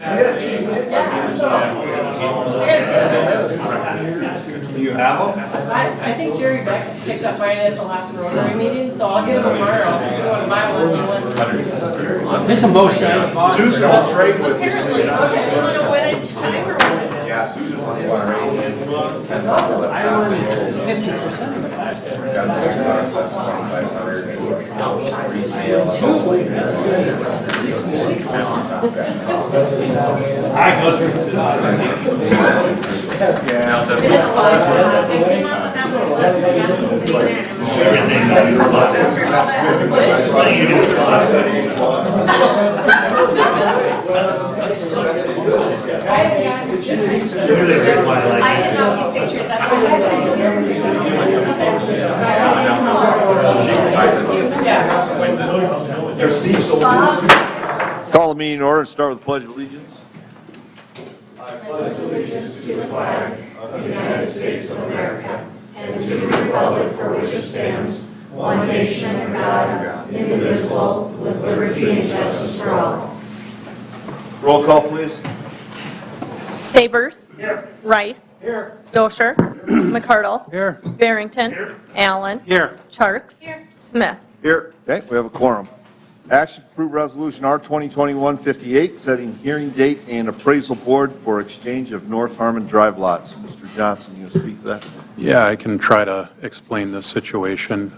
You have them? I think Jerry Beck picked up mine at the last Rotary meeting, so I'll get them tomorrow. If you want to buy one, you want. Just a motion. Susan will trade with you. Apparently, okay, you want to win it time or what? Yeah, Susan wants one. I wanted 50% of the class. Got That's 66 now. I goes for the It's fine. I did not see pictures. Call the meeting order and start with the Pledge of Allegiance. I pledge allegiance to the flag of the United States of America and to the republic for which it stands, one nation under God, indivisible, with liberty and justice for all. Roll call, please. Sabers. Here. Rice. Here. Dosher. McCardle. Here. Barrington. Allen. Here. Charks. Smith. Here. Okay, we have a quorum. Action to approve resolution R 2021-58, setting hearing date and appraisal board for exchange of North Harmon Drive lots. Mr. Johnson, you speak to that? Yeah, I can try to explain this situation.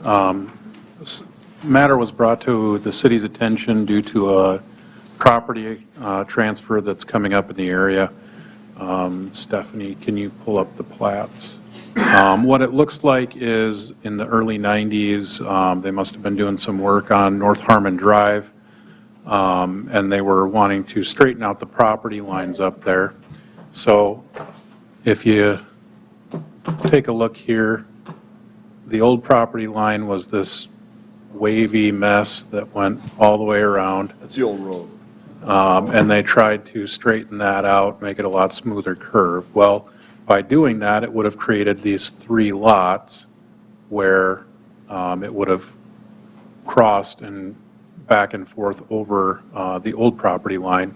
This matter was brought to the city's attention due to a property transfer that's coming up in the area. Stephanie, can you pull up the plats? What it looks like is in the early 90s, they must have been doing some work on North Harmon Drive, and they were wanting to straighten out the property lines up there. So if you take a look here, the old property line was this wavy mess that went all the way around. That's the old road. And they tried to straighten that out, make it a lot smoother curve. Well, by doing that, it would have created these three lots where it would have crossed and back and forth over the old property line,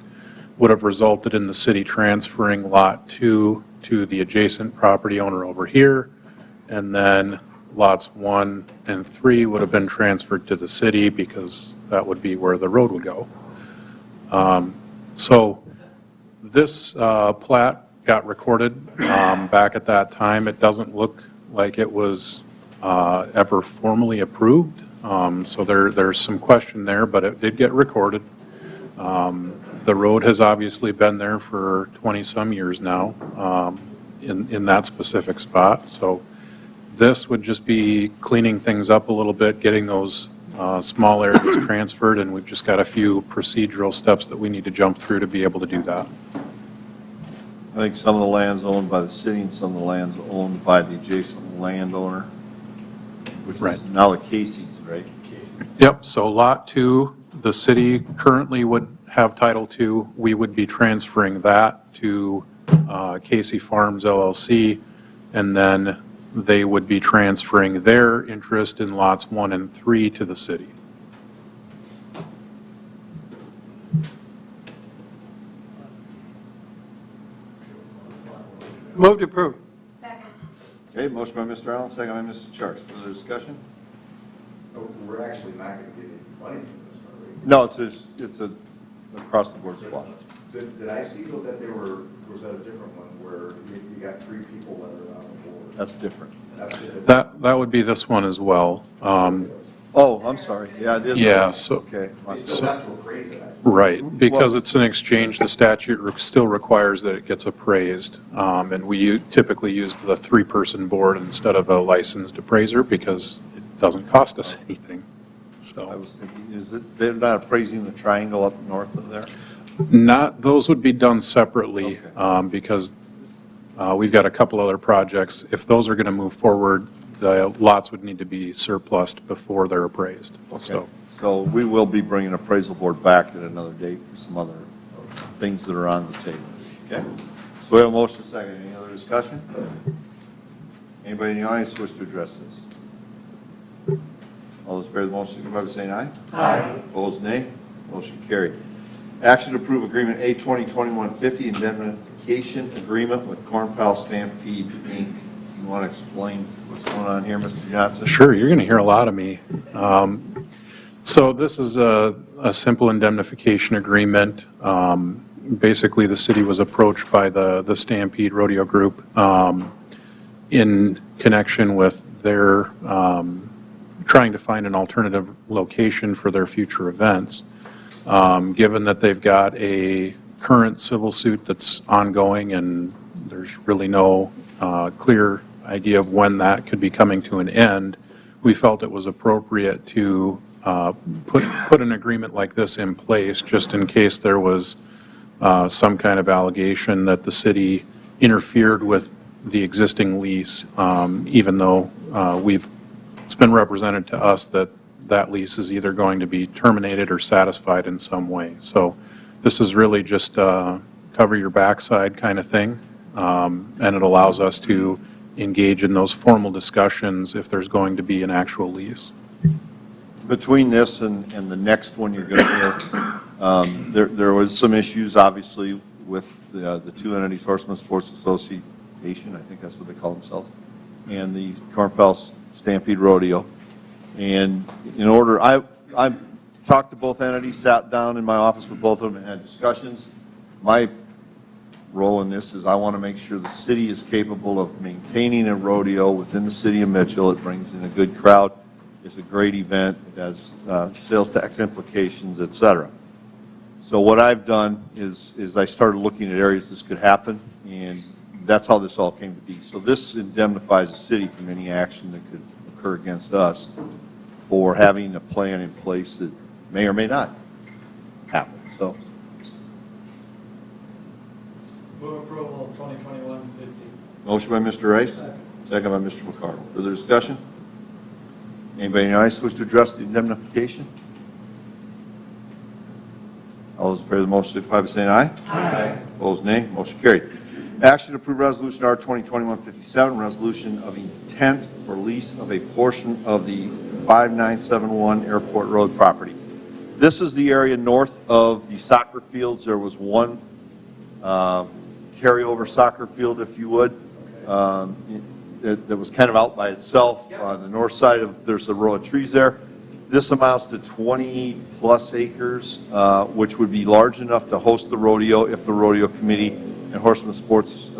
would have resulted in the city transferring Lot 2 to the adjacent property owner over here, and then lots 1 and 3 would have been transferred to the city because that would be where the road would go. So this plat got recorded back at that time. It doesn't look like it was ever formally approved, so there's some question there, but it did get recorded. The road has obviously been there for 20-some years now in that specific spot, so this would just be cleaning things up a little bit, getting those small areas transferred, and we've just got a few procedural steps that we need to jump through to be able to do that. I think some of the land's owned by the city and some of the land's owned by the adjacent landowner, which Right. is now the Casey's, right? Yep, so Lot 2, the city currently would have Title 2. We would be transferring that to Casey Farms LLC, and then they would be transferring their interest in lots 1 and 3 to the city. Move to approve. Second. Okay, motion by Mr. Allen, second by Mr. Charles. Further discussion? We're actually not going to get any money from this, are we? No, it's a across the board swap. Did I see though that was that a different one where you got 3 people that are on the board? That's different. That's the difference. That would be this one as well. Oh, I'm sorry. Yeah, it is. Yeah, so- Okay. They still have to appraise it. Right, because it's an exchange, the statute still requires that it gets appraised, and we typically use the 3-person board instead of a licensed appraiser because it doesn't cost us anything. I So, was thinking, they're not appraising the triangle up north of there? those would be done separately because we've got a couple other projects. If those are going to move forward, the lots would need to be surplused before they're appraised. Okay. So we will be bringing appraisal board back at another date for some other things that are on the table. Okay? So we have a motion second. Any other discussion? Anybody in the audience wish to address this? All those in favor of the motion, signify by saying aye. Aye. Opposed, nay. Motion carried. Action to approve agreement A 2021-50, indemnification agreement with Corn Pal Stampede, Inc. You want to explain what's going on here, Mr. Johnson? Sure, you're going to hear a lot of me. So this is a simple indemnification agreement. Basically, the city was approached by the Stampede Rodeo Group in connection with their trying to find an alternative location for their future events. Given that they've got a current civil suit that's ongoing and there's really no clear idea of when that could be coming to an end, we felt it was appropriate to put an agreement like this in place just in case there was some kind of allegation that the city interfered with the existing lease, even though it's been represented to us that that lease is either going to be terminated or satisfied in some way. So this is really just cover your backside kind of thing, and it allows us to engage in those formal discussions if there's going to be an actual lease. Between this and the next one you're going to hear, there was some issues, obviously, with the two entities, Horseman Sports Association, I think that's what they call themselves, and the Corn Pal Stampede Rodeo. And in order, I talked to both entities, sat down in my office with both of them and had discussions. My role in this is I want to make sure the city is capable of maintaining a rodeo within the city of Mitchell. It brings in a good crowd. It's a great event. It has sales tax implications, et cetera. So what I've done is I started looking at areas this could happen, and that's how this all came to be. So this indemnifies the city from any action that could occur against us for having a plan in place that may or may not happen. So, Move approval of 2021-50. motion by Mr. Rice, second by Mr. McCardle. Further discussion? Anybody in the audience wish to address the indemnification? All those in favor of the motion signify by saying aye. Aye. Opposed, nay. Motion carried. Action to approve Resolution R 2021-57, resolution of intent for lease of a portion of the 5971 Airport Road property. This is the area north of the soccer fields. There was one carryover soccer field, if you would, that was kind of out by itself. On the north side there's a row of trees there. This amounts to 20-plus acres, which would be large enough to host the rodeo if the rodeo committee and Horseman Sports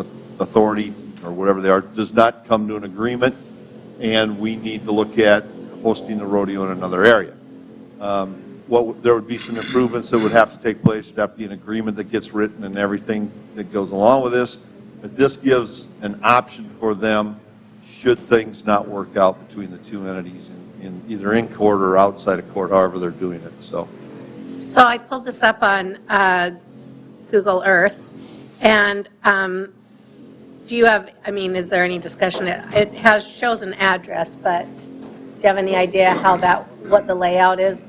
Authority, or whatever they are, does not come to an agreement, and we need to look at hosting the rodeo in another area. There would be some improvements that would have to take place. There'd have to be an agreement that gets written and everything that goes along with this. But this gives an option for them should things not work out between the two entities in either in court or outside of court, however they're doing it. So I pulled this up on Google Earth, and do you have, is there any discussion? It shows an address, but do you have any idea what the layout is?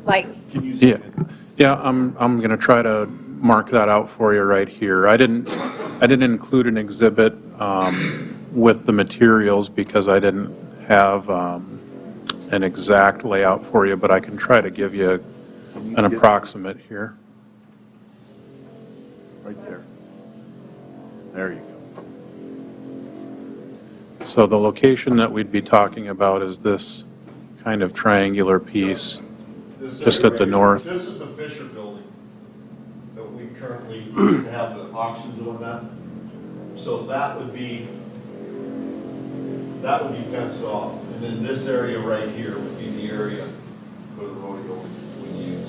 can you zoom in? Yeah, I'm going to try to mark that out for you right here. I didn't include an exhibit with the materials because I didn't have an exact layout for you, but I can try to give you an approximate here. Right there. There you go. So the location that we'd be talking about is this kind of triangular piece just at the north. This is the Fisher building that we currently used to have the auctions and whatnot. So that would be fenced off. And then this area right here would be the area where the rodeo would use.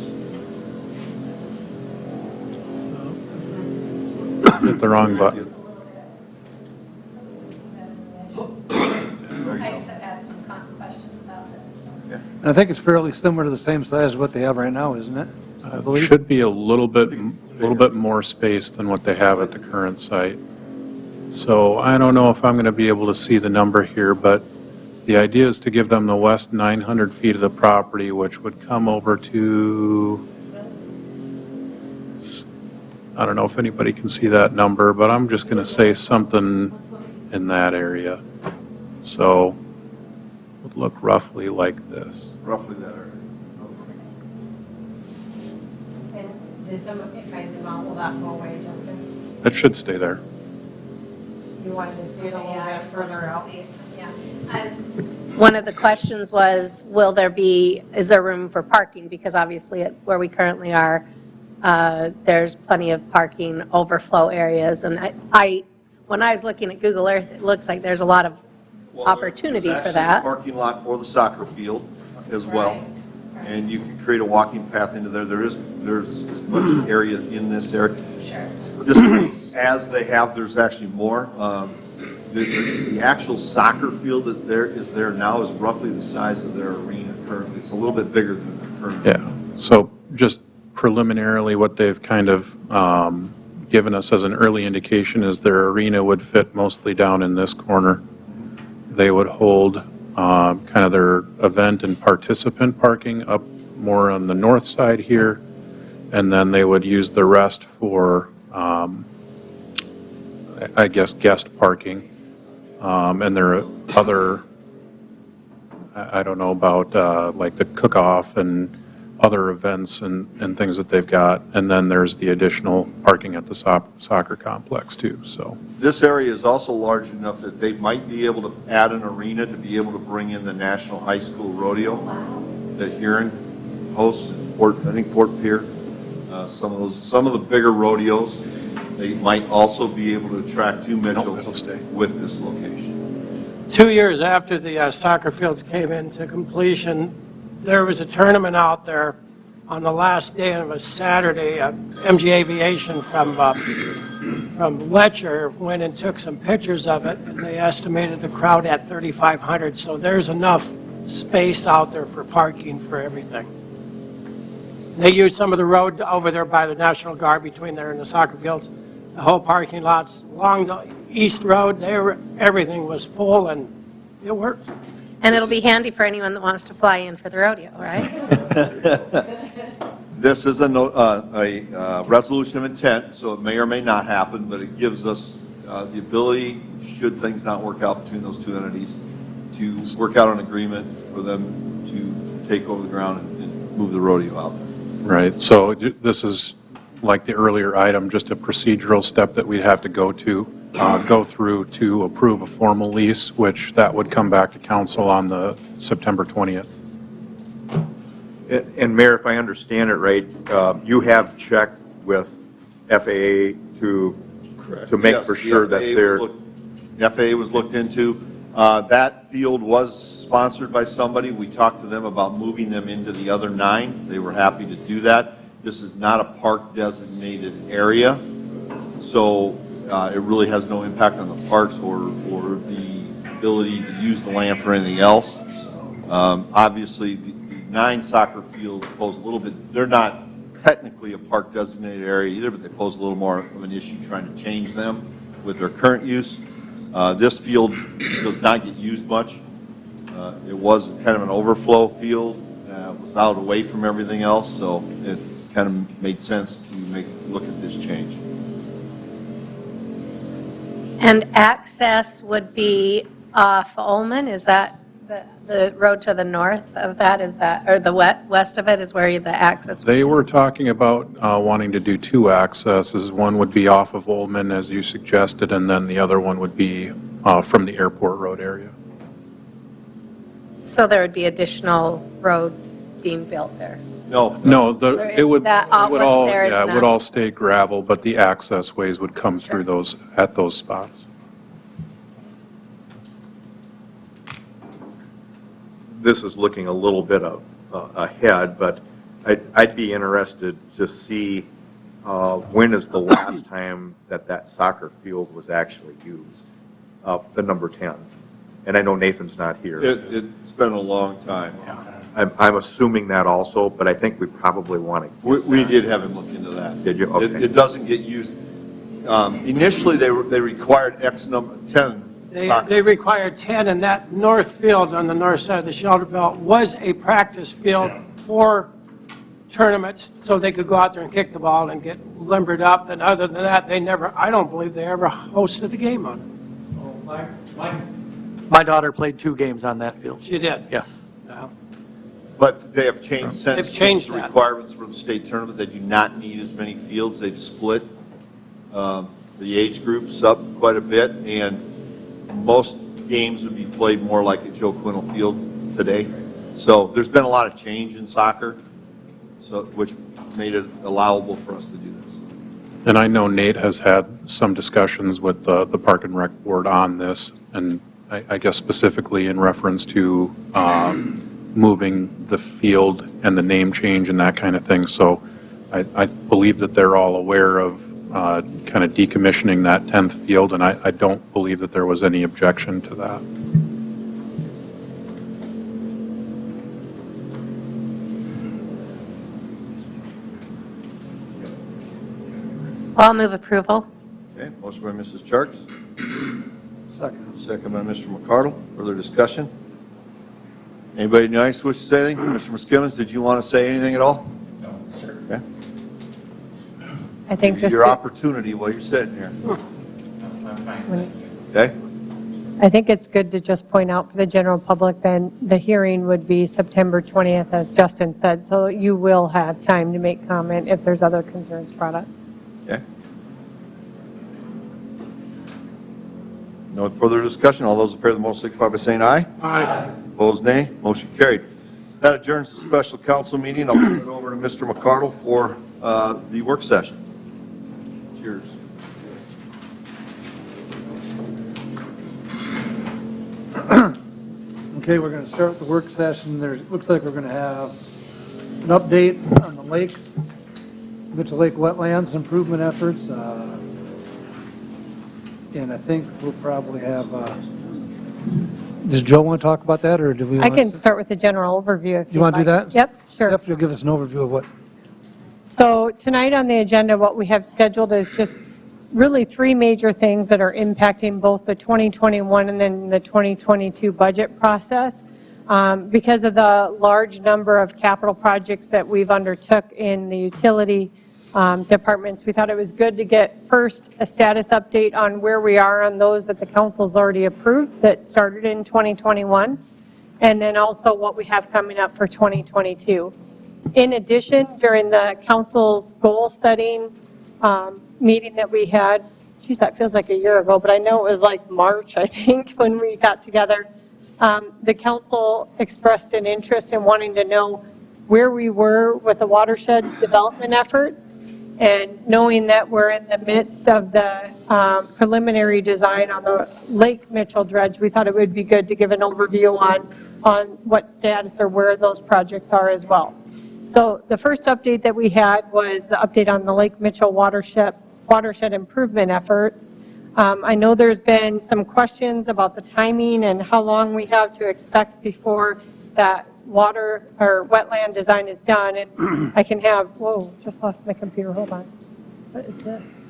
Hit the wrong button. I just had some questions about this. I think it's fairly similar to the same size as what they have right now, isn't it? I believe. Should be a little bit more space than what they have at the current site. So I don't know if I'm going to be able to see the number here, but the idea is to give them the west 900 feet of the property, which would come over to, I don't know if anybody can see that number, but I'm just going to say something in that area. So it would look roughly like this. Roughly that area. And Did some, if I zoom out, will that go away, Justin? It should stay there. You wanted to see it a little bit further out? Yeah. One of the questions was, is there room for parking? Because obviously where we currently are, there's plenty of parking overflow areas. And when I was looking at Google Earth, it looks like there's a lot of opportunity There's for actually a that. parking lot for the soccer field as well. Right. And you can create a walking path into there. There's as much area in this area. Sure. This space, as they have, there's actually more. The actual soccer field that is there now is roughly the size of their arena currently. It's a little bit bigger than their current. Yeah, so just preliminarily, what they've kind of given us as an early indication is their arena would fit mostly down in this corner. They would hold kind of their event and participant parking up more on the north side here, and then they would use the rest for, I guess, guest parking. And there are other, I don't know about like the cook-off and other events and things that they've got. And then there's the additional parking at the soccer complex too, so. This area is also large enough that they might be able to add an arena to be able to bring in the National High School Rodeo that Huron hosts, I think Fort Pierre. Some of the bigger rodeos. They might also be able to attract two it'll Mitchells stay. with this location. 2 years after the soccer fields came into completion, there was a tournament out there on the last day, and it was Saturday. MG Aviation from Letcher went and took some pictures of it, and they estimated the crowd at 3,500. So there's enough space out there for parking for everything. They used some of the road over there by the National Guard between there and the soccer fields. The whole parking lots along the East Road, everything was full, and it worked. And it'll be handy for anyone that wants to fly in for the rodeo, right? This is a resolution of intent, so it may or may not happen, but it gives us the ability, should things not work out between those two entities, to work out an agreement for them to take over the ground and move the rodeo out there. Right, so this is like the earlier item, just a procedural step that we'd have to go through to approve a formal lease, which that would come back to council on the September 20th. And Mayor, if I understand it right, you have checked with FAA to make Yes, for sure that they're... The FAA was looked into. That field was sponsored by somebody. We talked to them about moving them into the other 9. They were happy to do that. This is not a park designated area, so it really has no impact on the parks or the ability to use the land for anything else. Obviously, the 9 soccer fields pose a little bit, they're not technically a park designated area either, but they pose a little more of an issue trying to change them with their current use. This field does not get used much. It was kind of an overflow field. It was out away from everything else, so it kind of made sense to look at this change. And access would be off Ullman, is that the road to the north of that, is that, or the west of it is where the access? They were talking about wanting to do 2 accesses. One would be off of Ullman, as you suggested, and then the other one would be from the airport road area. So there would be additional road being built there? No, No, it would what's all, there is yeah, it would enough? all stay gravel, but the access ways would come through those, at those spots. This is looking a little bit ahead, but I'd be interested to see when is the last time that soccer field was actually used, the number 10. And I know Nathan's not here. it's been a long time. I'm assuming that also, but I think we probably want to. We did have him look into that. Did you? Okay. It doesn't get used. Initially, they required X number, 10. They required 10, and that north field on the north side of the shelter belt was a practice field for tournaments, so they could go out there and kick the ball and get limbered up. And other than that, I don't believe they ever hosted a game on it. My daughter played 2 games on that field. She did. Yes. Yeah. But they have changed since. They've changed the that. requirements for the state tournament. They do not need as many fields. They've split the age groups up quite a bit, and most games would be played more like at Joe Quinnell Field today. So there's been a lot of change in soccer, so which made it allowable for us to do this. And I know Nate has had some discussions with the Park and Rec Board on this, and I guess specifically in reference to moving the field and the name change and that kind of thing. So I believe that they're all aware of kind of decommissioning that 10th field, and I don't believe that there was any objection to that. I'll move approval. Okay, motion by Mrs. Charks, Second. second by Mr. McCardle. Further discussion? Anybody in the audience wish to say anything? Mr. Miskevins, did you want to say anything at all? No, sir. Okay. I think just Your to- opportunity while you're sitting here. I'm fine, thank you. Okay? I think it's good to just point out for the general public, then the hearing would be September 20th, as Justin said, so you will have time to make comment if there's other concerns brought up. Okay. No further discussion. All those in favor of the motion signify by saying aye. Aye. Opposed, nay. Motion carried. That adjourns the special council meeting. I'll turn it over to Mr. McCardle for the work session. Cheers. Okay, we're going to start with the work session. Looks like we're going to have an update on the lake, Mitchell Lake Wetlands improvement efforts. And I think we'll probably have, does Joe want to talk about that, or do we I want can to? start with the general overview if You want to do like. that? Yep, sure. Jeff, you'll give us an overview of what? So tonight on the agenda, what we have scheduled is just really three major things that are impacting both the 2021 and then the 2022 budget process. Because of the large number of capital projects that we've undertook in the utility departments, we thought it was good to get first a status update on where we are on those that the council's already approved that started in 2021, and then also what we have coming up for 2022. In addition, during the council's goal setting meeting that we had, geez, that feels like a year ago, but I know it was like March, I think, when we got together, the council expressed an interest in wanting to know where we were with the watershed development efforts, and knowing that we're in the midst of the preliminary design on the Lake Mitchell dredge, we thought it would be good to give an overview on what status or where those projects are as well. So the first update that we had was the update on the Lake Mitchell watershed improvement efforts. I know there's been some questions about the timing and how long we have to expect before that water or wetland design is done. And I can have, whoa, just lost my computer, hold on. What is this?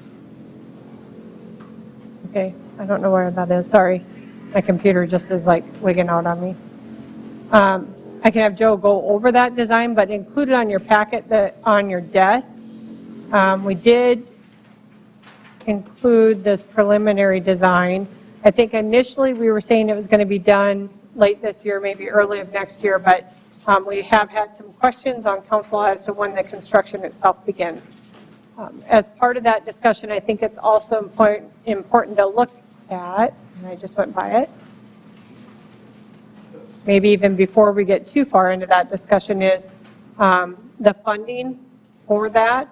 Okay, I don't know where that is, sorry. My computer just is like wigging out on me. I can have Joe go over that design, but included on your packet on your desk, we did include this preliminary design. I think initially we were saying it was going to be done late this year, maybe early of next year, but we have had some questions on council as to when the construction itself begins. As part of that discussion, I think it's also important to look at, and I just went by it, maybe even before we get too far into that discussion, is the funding for that.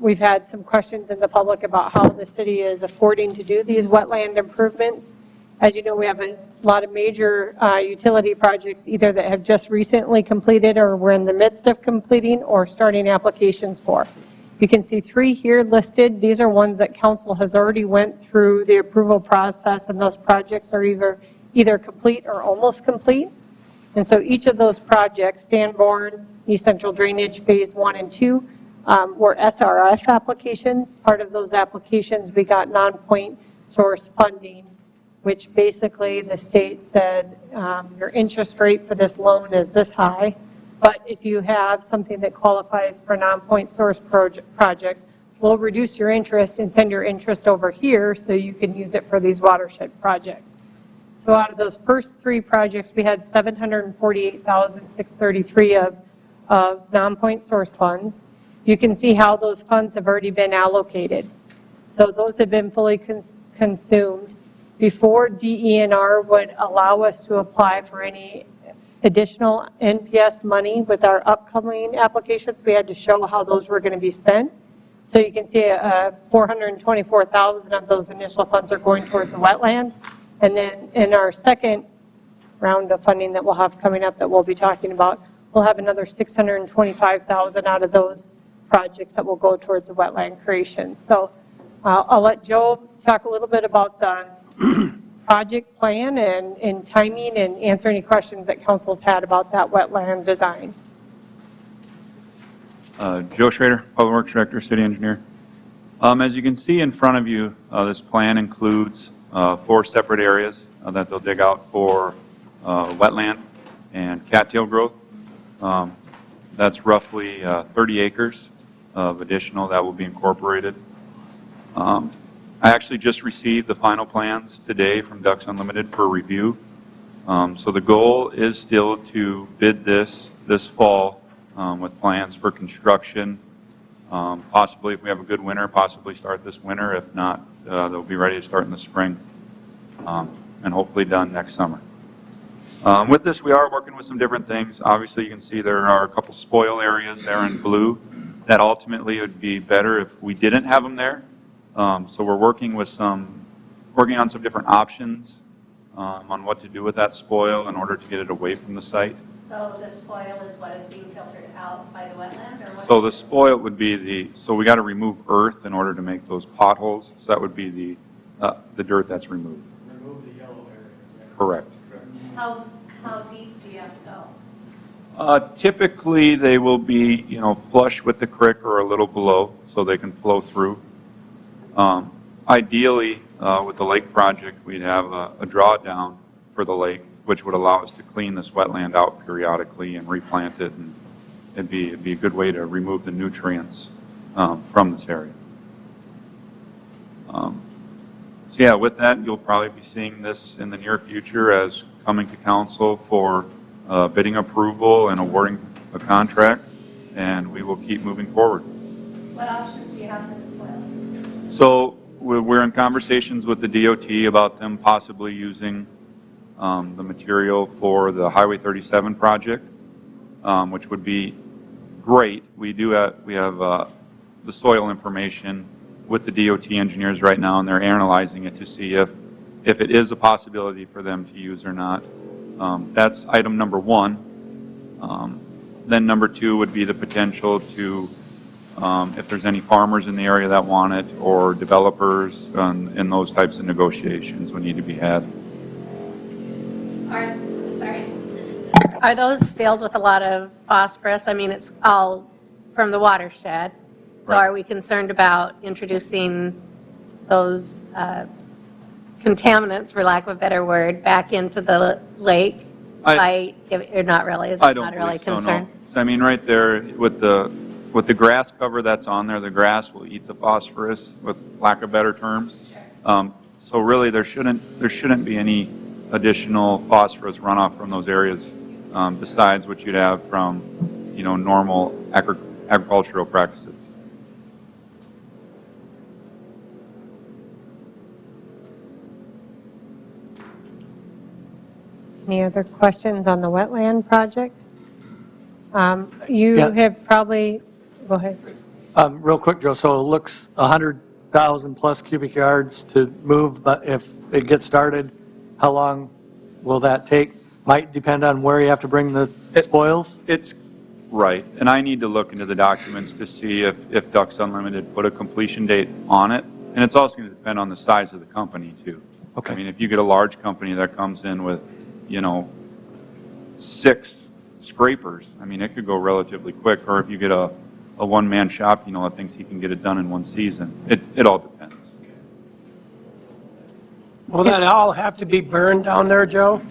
We've had some questions in the public about how the city is affording to do these wetland improvements. As you know, we have a lot of major utility projects either that have just recently completed or we're in the midst of completing or starting applications for. You can see three here listed. These are ones that council has already went through the approval process, and those projects are either complete or almost complete. And so each of those projects, Sanborn, East Central Drainage Phase 1 and 2, were Srrf applications. Part of those applications, we got non-point source funding, which basically the state says your interest rate for this loan is this high, but if you have something that qualifies for non-point source projects, we'll reduce your interest and send your interest over here so you can use it for these watershed projects. So out of those first three projects, we had $748,633 of non-point source funds. You can see how those funds have already been allocated. So those have been fully consumed. Before DENR would allow us to apply for any additional NPS money with our upcoming applications, we had to show how those were going to be spent. So you can see 424,000 of those initial funds are going towards the wetland. And then in our second round of funding that we'll have coming up that we'll be talking about, we'll have another 625,000 out of those projects that will go towards the wetland creation. So I'll let Joe talk a little bit about the project plan and timing and answer any questions that council's had about that wetland design. Joe Schrader, Public Works Director, City Engineer. As you can see in front of you, this plan includes 4 separate areas that they'll dig out for wetland and cattail growth. That's roughly 30 acres of additional that will be incorporated. I actually just received the final plans today from Ducks Unlimited for review. So the goal is still to bid this fall with plans for construction. Possibly, if we have a good winter, possibly start this winter. If not, they'll be ready to start in the spring and hopefully done next summer. With this, we are working with some different things. Obviously, you can see there are a couple spoil areas there in blue that ultimately would be better if we didn't have them there. So we're working on some different options on what to do with that spoil in order to get it away from the site. So the spoil is what is being filtered out by the wetland, or what? So the spoil would be so we got to remove earth in order to make those potholes. So that would be the dirt that's removed. Remove the yellow area. Correct. How deep do you have to go? Typically, they will be, flush with the creek or a little below, so they can flow through. Ideally, with the lake project, we'd have a drawdown for the lake, which would allow us to clean this wetland out periodically and replant it, and it'd be a good way to remove the nutrients from this area. So yeah, with that, you'll probably be seeing this in the near future as coming to council for bidding approval and awarding a contract, and we will keep moving forward. What options do you have for the spoils? So we're in conversations with the DOT about them possibly using the material for the Highway 37 project, which would be great. We have the soil information with the DOT engineers right now, and they're analyzing it to see if it is a possibility for them to use or not. That's item number 1. Then number 2 would be the potential to, if there's any farmers in the area that want it, or developers, and those types of negotiations would need to be had. Are those filled with a lot of phosphorus? I mean, it's all from the watershed. So Right. Are we concerned about introducing those contaminants, for lack of a better word, back into the lake? Or not really? Is it I don't not really believe so, concern? no. So, I mean, right there with the grass cover that's on there, the grass will eat the phosphorus, with lack of better terms. Sure. So really, there shouldn't be any additional phosphorus runoff from those areas, besides what you'd have from, normal agricultural practices. Any other questions on the wetland project? You Yeah. have probably, go ahead. Real quick, Joe, so it looks 100,000 plus cubic yards to move, but if it gets started, how long will that take? Might depend on where you have to bring the spoils? It's right, and I need to look into the documents to see if Ducks Unlimited put a completion date on it, and it's also going to depend on the size of the company, too. Okay. I mean, if you get a large company that comes in with, 6 scrapers, I mean, it could go relatively quick, or if you get a one-man shop, that thinks he can get it done in one season. It all depends. Will that all have to be burned down there, Joe?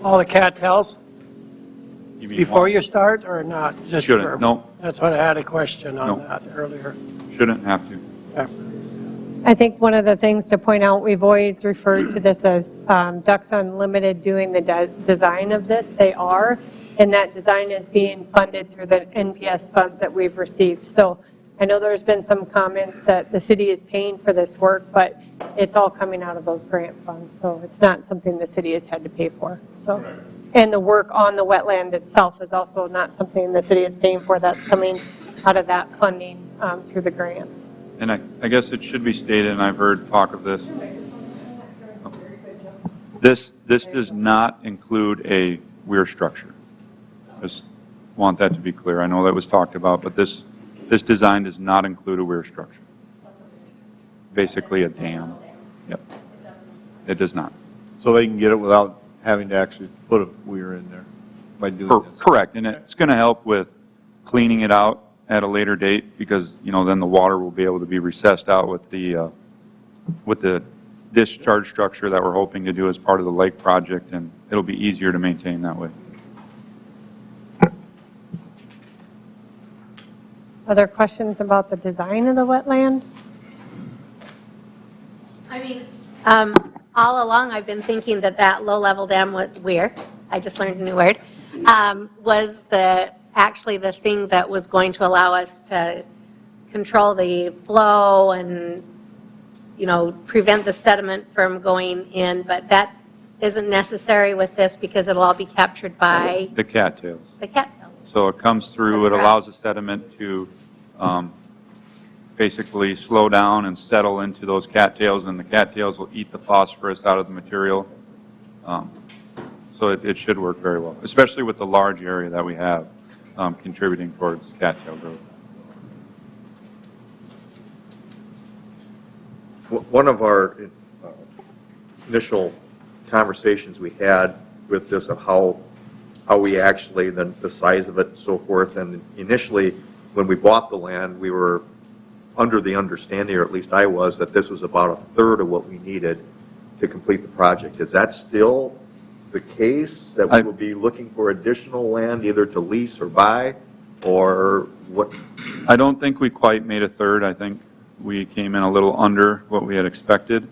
All the cattails You mean before one- you start, or not? Just Shouldn't, no. That's what I had a question on No. that earlier. Shouldn't have to. Okay. I think one of the things to point out, we've always referred to this as Ducks Unlimited doing the design of this. They are, and that design is being funded through the NPS funds that we've received. So I know there's been some comments that the city is paying for this work, but it's all coming out of those grant funds. So it's not something the city has had to pay for. So, and the work on the wetland itself is also not something the city is paying for. That's coming out of that funding through the grants. And I guess it should be stated, and I've heard talk of this, this does not include a weir structure. Just want that to be clear. I know that was talked about, but this design does not include a weir structure. Basically a dam. Yep. It does not. So they can get it without having to actually put a weir in there by doing this? Correct, and it's going to help with cleaning it out at a later date, because, you know, then the water will be able to be recessed out with the discharge structure that we're hoping to do as part of the lake project, and it'll be easier to maintain that way. Other questions about the design of the wetland? I mean, all along I've been thinking that low-level dam was weir. I just learned a new word. Was actually the thing that was going to allow us to control the flow and, you know, prevent the sediment from going in, but that isn't necessary with this because it'll all be captured by The cattails. the cattails. So it comes through, it allows the sediment to basically slow down and settle into those cattails, and the cattails will eat the phosphorus out of the material. So it should work very well, especially with the large area that we have contributing towards cattail growth. One of our initial conversations we had with this of how we actually, the size of it and so forth, and initially when we bought the land, we were under the understanding, or at least I was, that this was about a third of what we needed to complete the project. Is that still the case, that we will be looking for additional land either to lease or buy, or what? I don't think we quite made a third. I think we came in a little under what we had expected.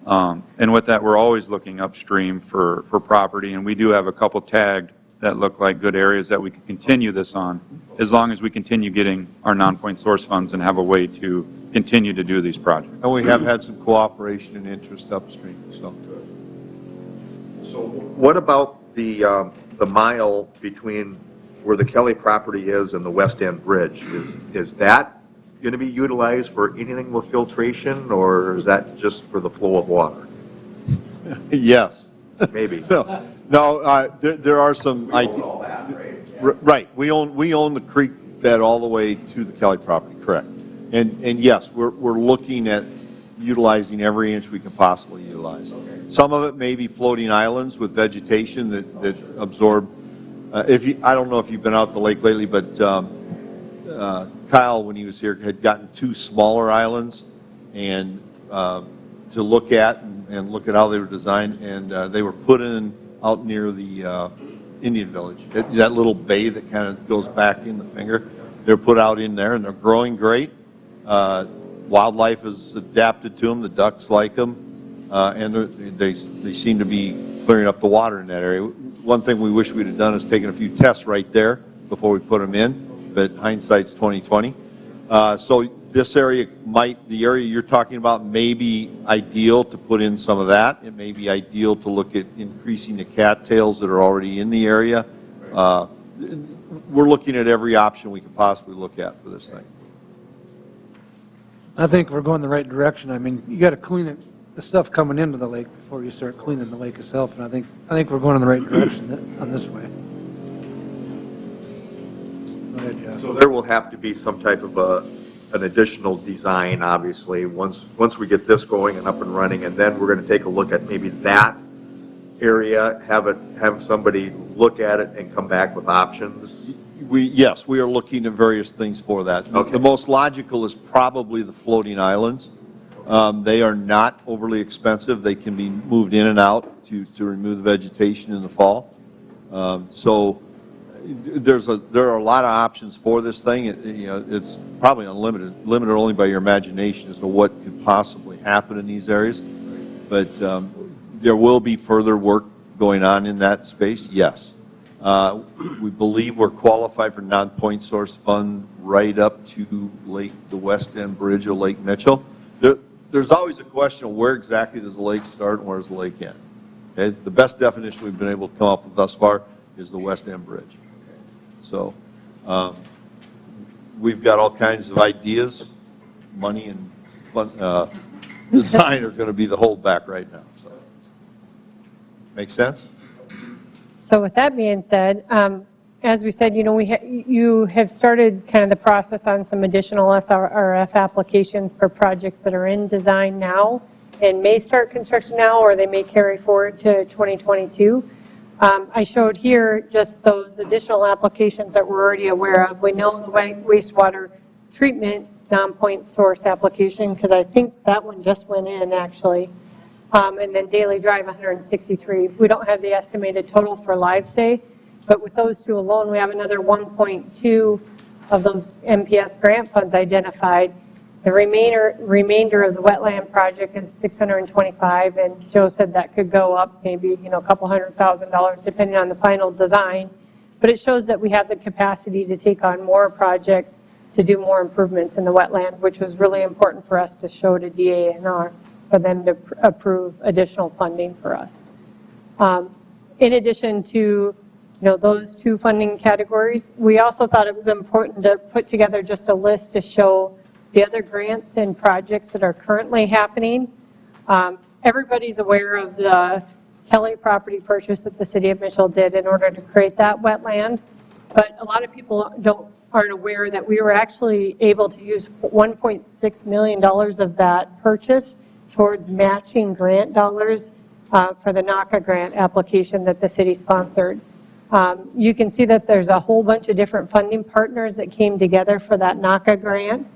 And with that, we're always looking upstream for property, and we do have a couple tagged that look like good areas that we could continue this on, as long as we continue getting our non-point source funds and have a way to continue to do these projects. And we have had some cooperation and interest upstream, so. So what about the mile between where the Kelly property is and the West End Bridge? Is that going to be utilized for anything with filtration, or is that just for the flow of water? Yes. Maybe. No, there are some ideas. Right, we own the creek bed all the way to the Kelly property, correct. And yes, we're looking at utilizing every inch we can possibly utilize. Some of it may be floating islands with vegetation that absorb. I don't know if you've been out the lake lately, but Kyle, when he was here, had gotten 2 smaller islands and to look at and look at how they were designed, and they were put in out near the Indian village. That little bay that kind of goes back in the finger, they're put out in there, and they're growing great. Wildlife is adapted to them. The ducks like them. And they seem to be clearing up the water in that area. One thing we wish we'd have done is taken a few tests right there before we put them in, but hindsight's 20/20. So this area the area you're talking about may be ideal to put in some of that. It may be ideal to look at increasing the cattails that are already in the area. We're looking at every option we could possibly look at for this thing. I think we're going the right direction. I mean, you got to clean it, the stuff coming into the lake before you start cleaning the lake itself, and I think we're going in the right direction on this way. Go ahead, Jeff. So there will have to be some type of an additional design, obviously, once we get this going and up and running, and then we're going to take a look at maybe that area, have somebody look at it and come back with options. Yes, we are looking at various things for that. Okay. The most logical is probably the floating islands. They are not overly expensive. They can be moved in and out to remove the vegetation in the fall. So there are a lot of options for this thing. It's probably unlimited, limited only by your imagination as to what could possibly happen in these areas. But there will be further work going on in that space, yes. We believe we're qualified for non-point source fund right up to the West End Bridge of Lake Mitchell. There's always a question of where exactly does the lake start and where does the lake end. Okay? The best definition we've been able to come up with thus far is the West End Bridge. So we've got all kinds of ideas. Money and design are going to be the holdback right now. So, make sense? So with that being said, as we said, you have started kind of the process on some additional SRF applications for projects that are in design now and may start construction now, or they may carry forward to 2022. I showed here just those additional applications that we're already aware of. We know the wastewater treatment non-point source application, because I think that one just went in actually. And then Daily Drive 163. We don't have the estimated total for LiveSay, but with those two alone, we have another 1.2 of those MPS grant funds identified. The remainder of the wetland project is 625, and Joe said that could go up maybe a couple $100,000 depending on the final design. But it shows that we have the capacity to take on more projects to do more improvements in the wetland, which was really important for us to show to DANR for them to approve additional funding for us. In addition to those two funding categories, we also thought it was important to put together just a list to show the other grants and projects that are currently happening. Everybody's aware of the Kelly property purchase that the city of Mitchell did in order to create that wetland, but a lot of people aren't aware that we were actually able to use $1.6 million of that purchase towards matching grant dollars for the Naca Grant application that the city sponsored. You can see that there's a whole bunch of different funding partners that came together for that Naca Grant,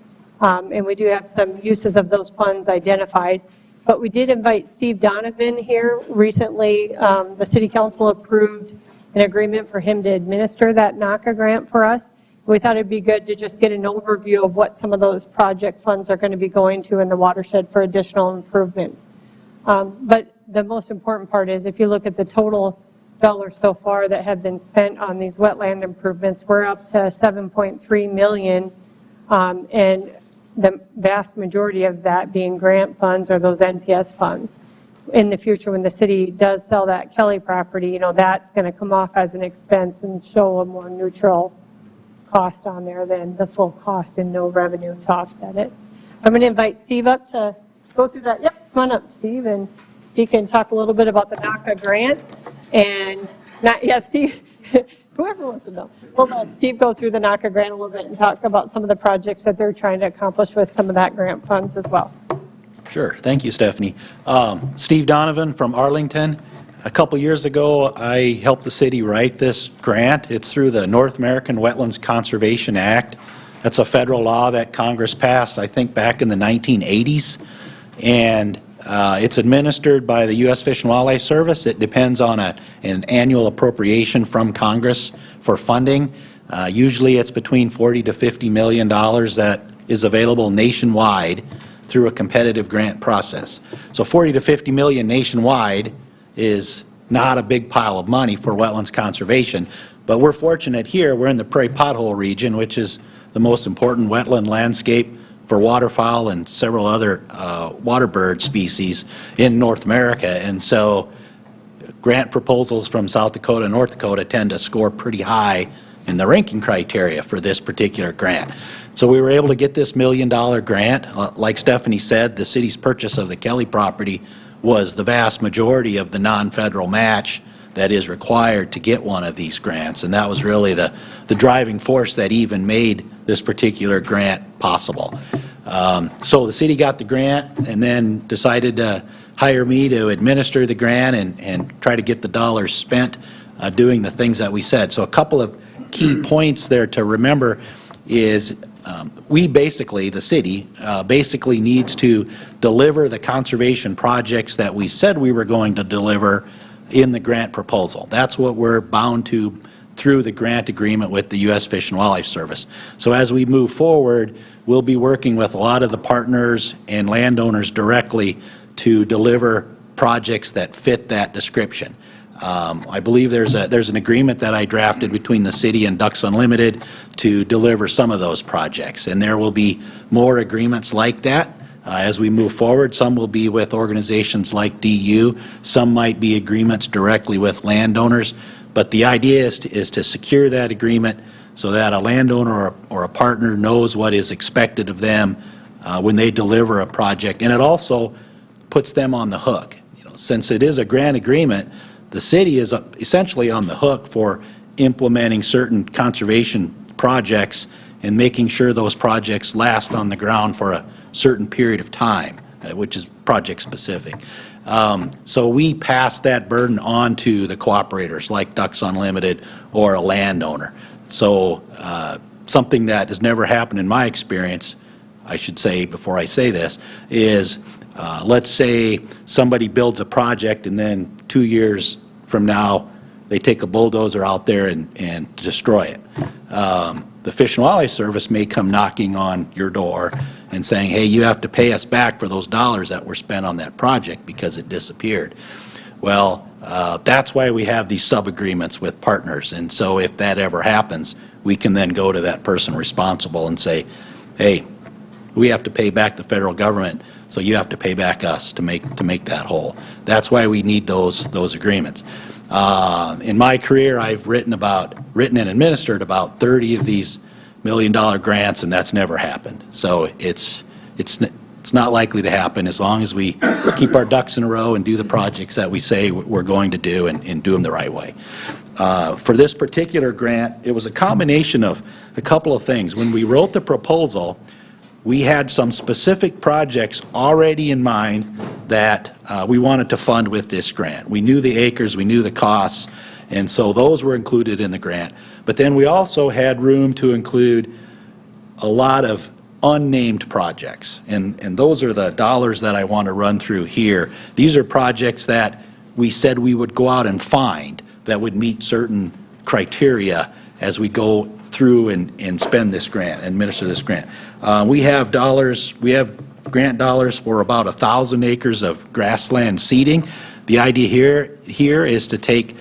and we do have some uses of those funds identified. But we did invite Steve Donovan here recently. The City Council approved an agreement for him to administer that Naca Grant for us. We thought it'd be good to just get an overview of what some of those project funds are going to be going to in the watershed for additional improvements. But the most important part is if you look at the total dollars so far that have been spent on these wetland improvements, we're up to $7.3 million, and the vast majority of that being grant funds or those NPS funds. In the future, when the city does sell that Kelly property, that's going to come off as an expense and show a more neutral cost on there than the full cost and no revenue to offset it. So I'm going to invite Steve up to go through that. Yep, come on up, Steve, and he can talk a little bit about the Naca Grant. And Steve, whoever wants to know. We'll let Steve go through the Naca Grant a little bit and talk about some of the projects that they're trying to accomplish with some of that grant funds as well. Sure. Thank you, Stephanie. Steve Donovan from Arlington. A couple years ago, I helped the city write this grant. It's through the North American Wetlands Conservation Act. That's a federal law that Congress passed, I think, back in the 1980s. And it's administered by the U.S. Fish and Wildlife Service. It depends on an annual appropriation from Congress for funding. Usually it's between $40 to $50 million that is available nationwide through a competitive grant process. So 40 to 50 million nationwide is not a big pile of money for wetlands conservation, but we're fortunate here. We're in the prairie pothole region, which is the most important wetland landscape for waterfowl and several other water bird species in North America. And so grant proposals from South Dakota and North Dakota tend to score pretty high in the ranking criteria for this particular grant. So we were able to get this $1 million grant. Like Stephanie said, the city's purchase of the Kelly property was the vast majority of the non-federal match that is required to get one of these grants, and that was really the driving force that even made this particular grant possible. So the city got the grant and then decided to hire me to administer the grant and try to get the dollars spent doing the things that we said. So a couple of key points there to remember is we basically, the city, basically needs to deliver the conservation projects that we said we were going to deliver in the grant proposal. That's what we're bound to through the grant agreement with the U.S. Fish and Wildlife Service. So as we move forward, we'll be working with a lot of the partners and landowners directly to deliver projects that fit that description. I believe there's an agreement that I drafted between the city and Ducks Unlimited to deliver some of those projects, and there will be more agreements like that as we move forward. Some will be with organizations like DU, some might be agreements directly with landowners, but the idea is to secure that agreement so that a landowner or a partner knows what is expected of them when they deliver a project, and it also puts them on the hook. Since it is a grant agreement, the city is essentially on the hook for implementing certain conservation projects and making sure those projects last on the ground for a certain period of time, which is project specific. So we pass that burden on to the cooperators like Ducks Unlimited or a landowner. So something that has never happened in my experience, I should say before I say this, is let's say somebody builds a project and then 2 years from now they take a bulldozer out there and destroy it. The Fish and Wildlife Service may come knocking on your door and saying, hey, you have to pay us back for those dollars that were spent on that project because it disappeared. Well, that's why we have these sub-agreements with partners, and so if that ever happens, we can then go to that person responsible and say, hey, we have to pay back the federal government, so you have to pay back us to make that whole. That's why we need those agreements. In my career, I've written and administered about 30 of these $1 million grants, and that's never happened. So it's not likely to happen as long as we keep our ducks in a row and do the projects that we say we're going to do and do them the right way. For this particular grant, it was a combination of a couple of things. When we wrote the proposal, we had some specific projects already in mind that we wanted to fund with this grant. We knew the acres, we knew the costs, and so those were included in the grant. But then we also had room to include a lot of unnamed projects, and those are the dollars that I want to run through here. These are projects that we said we would go out and find that would meet certain criteria as we go through and spend this grant, administer this grant. We have grant dollars for about 1,000 acres of grassland seeding. The idea here is to take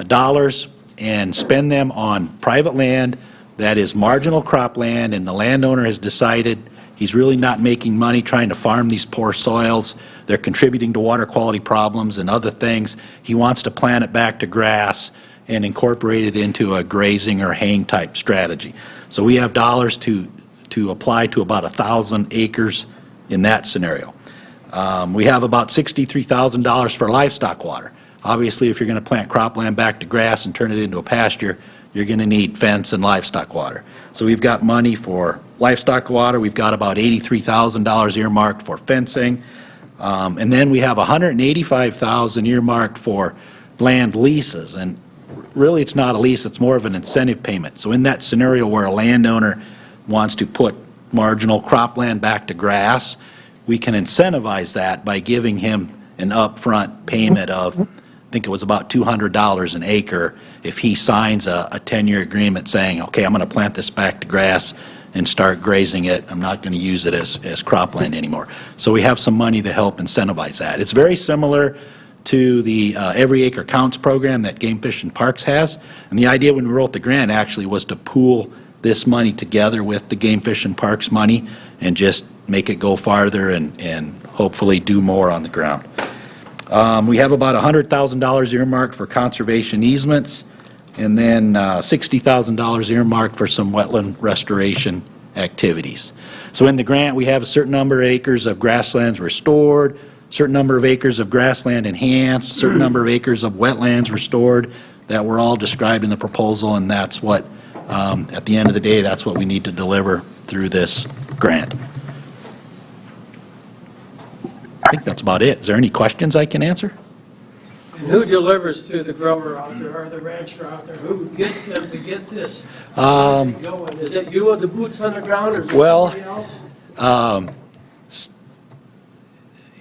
dollars and spend them on private land that is marginal cropland, and the landowner has decided he's really not making money trying to farm these poor soils. They're contributing to water quality problems and other things. He wants to plant it back to grass and incorporate it into a grazing or haying type strategy. So we have dollars to apply to about 1,000 acres in that scenario. We have about $63,000 for livestock water. Obviously, if you're going to plant cropland back to grass and turn it into a pasture, you're going to need fence and livestock water. So we've got money for livestock water. We've got about $83,000 earmarked for fencing. And then we have $185,000 earmarked for land leases. And really, it's not a lease, it's more of an incentive payment. So in that scenario where a landowner wants to put marginal cropland back to grass, we can incentivize that by giving him an upfront payment of, I think it was about $200 an acre, if he signs a 10-year agreement saying, okay, I'm going to plant this back to grass and start grazing it. I'm not going to use it as cropland anymore. So we have some money to help incentivize that. It's very similar to the Every Acre Counts program that Game Fish and Parks has. And the idea when we wrote the grant actually was to pool this money together with the Game Fish and Parks money and just make it go farther and hopefully do more on the ground. We have about $100,000 earmarked for conservation easements, and then $60,000 earmarked for some wetland restoration activities. So in the grant, we have a certain number of acres of grasslands restored, certain number of acres of grassland enhanced, a certain number of acres of wetlands restored that were all described in the proposal, and that's what, at the end of the day, that's what we need to deliver through this grant. I think that's about it. Is there any questions I can answer? And who delivers to the grower out there or the rancher out there? Who gets them to get this going? Is it you with the boots on the ground, or is it somebody else?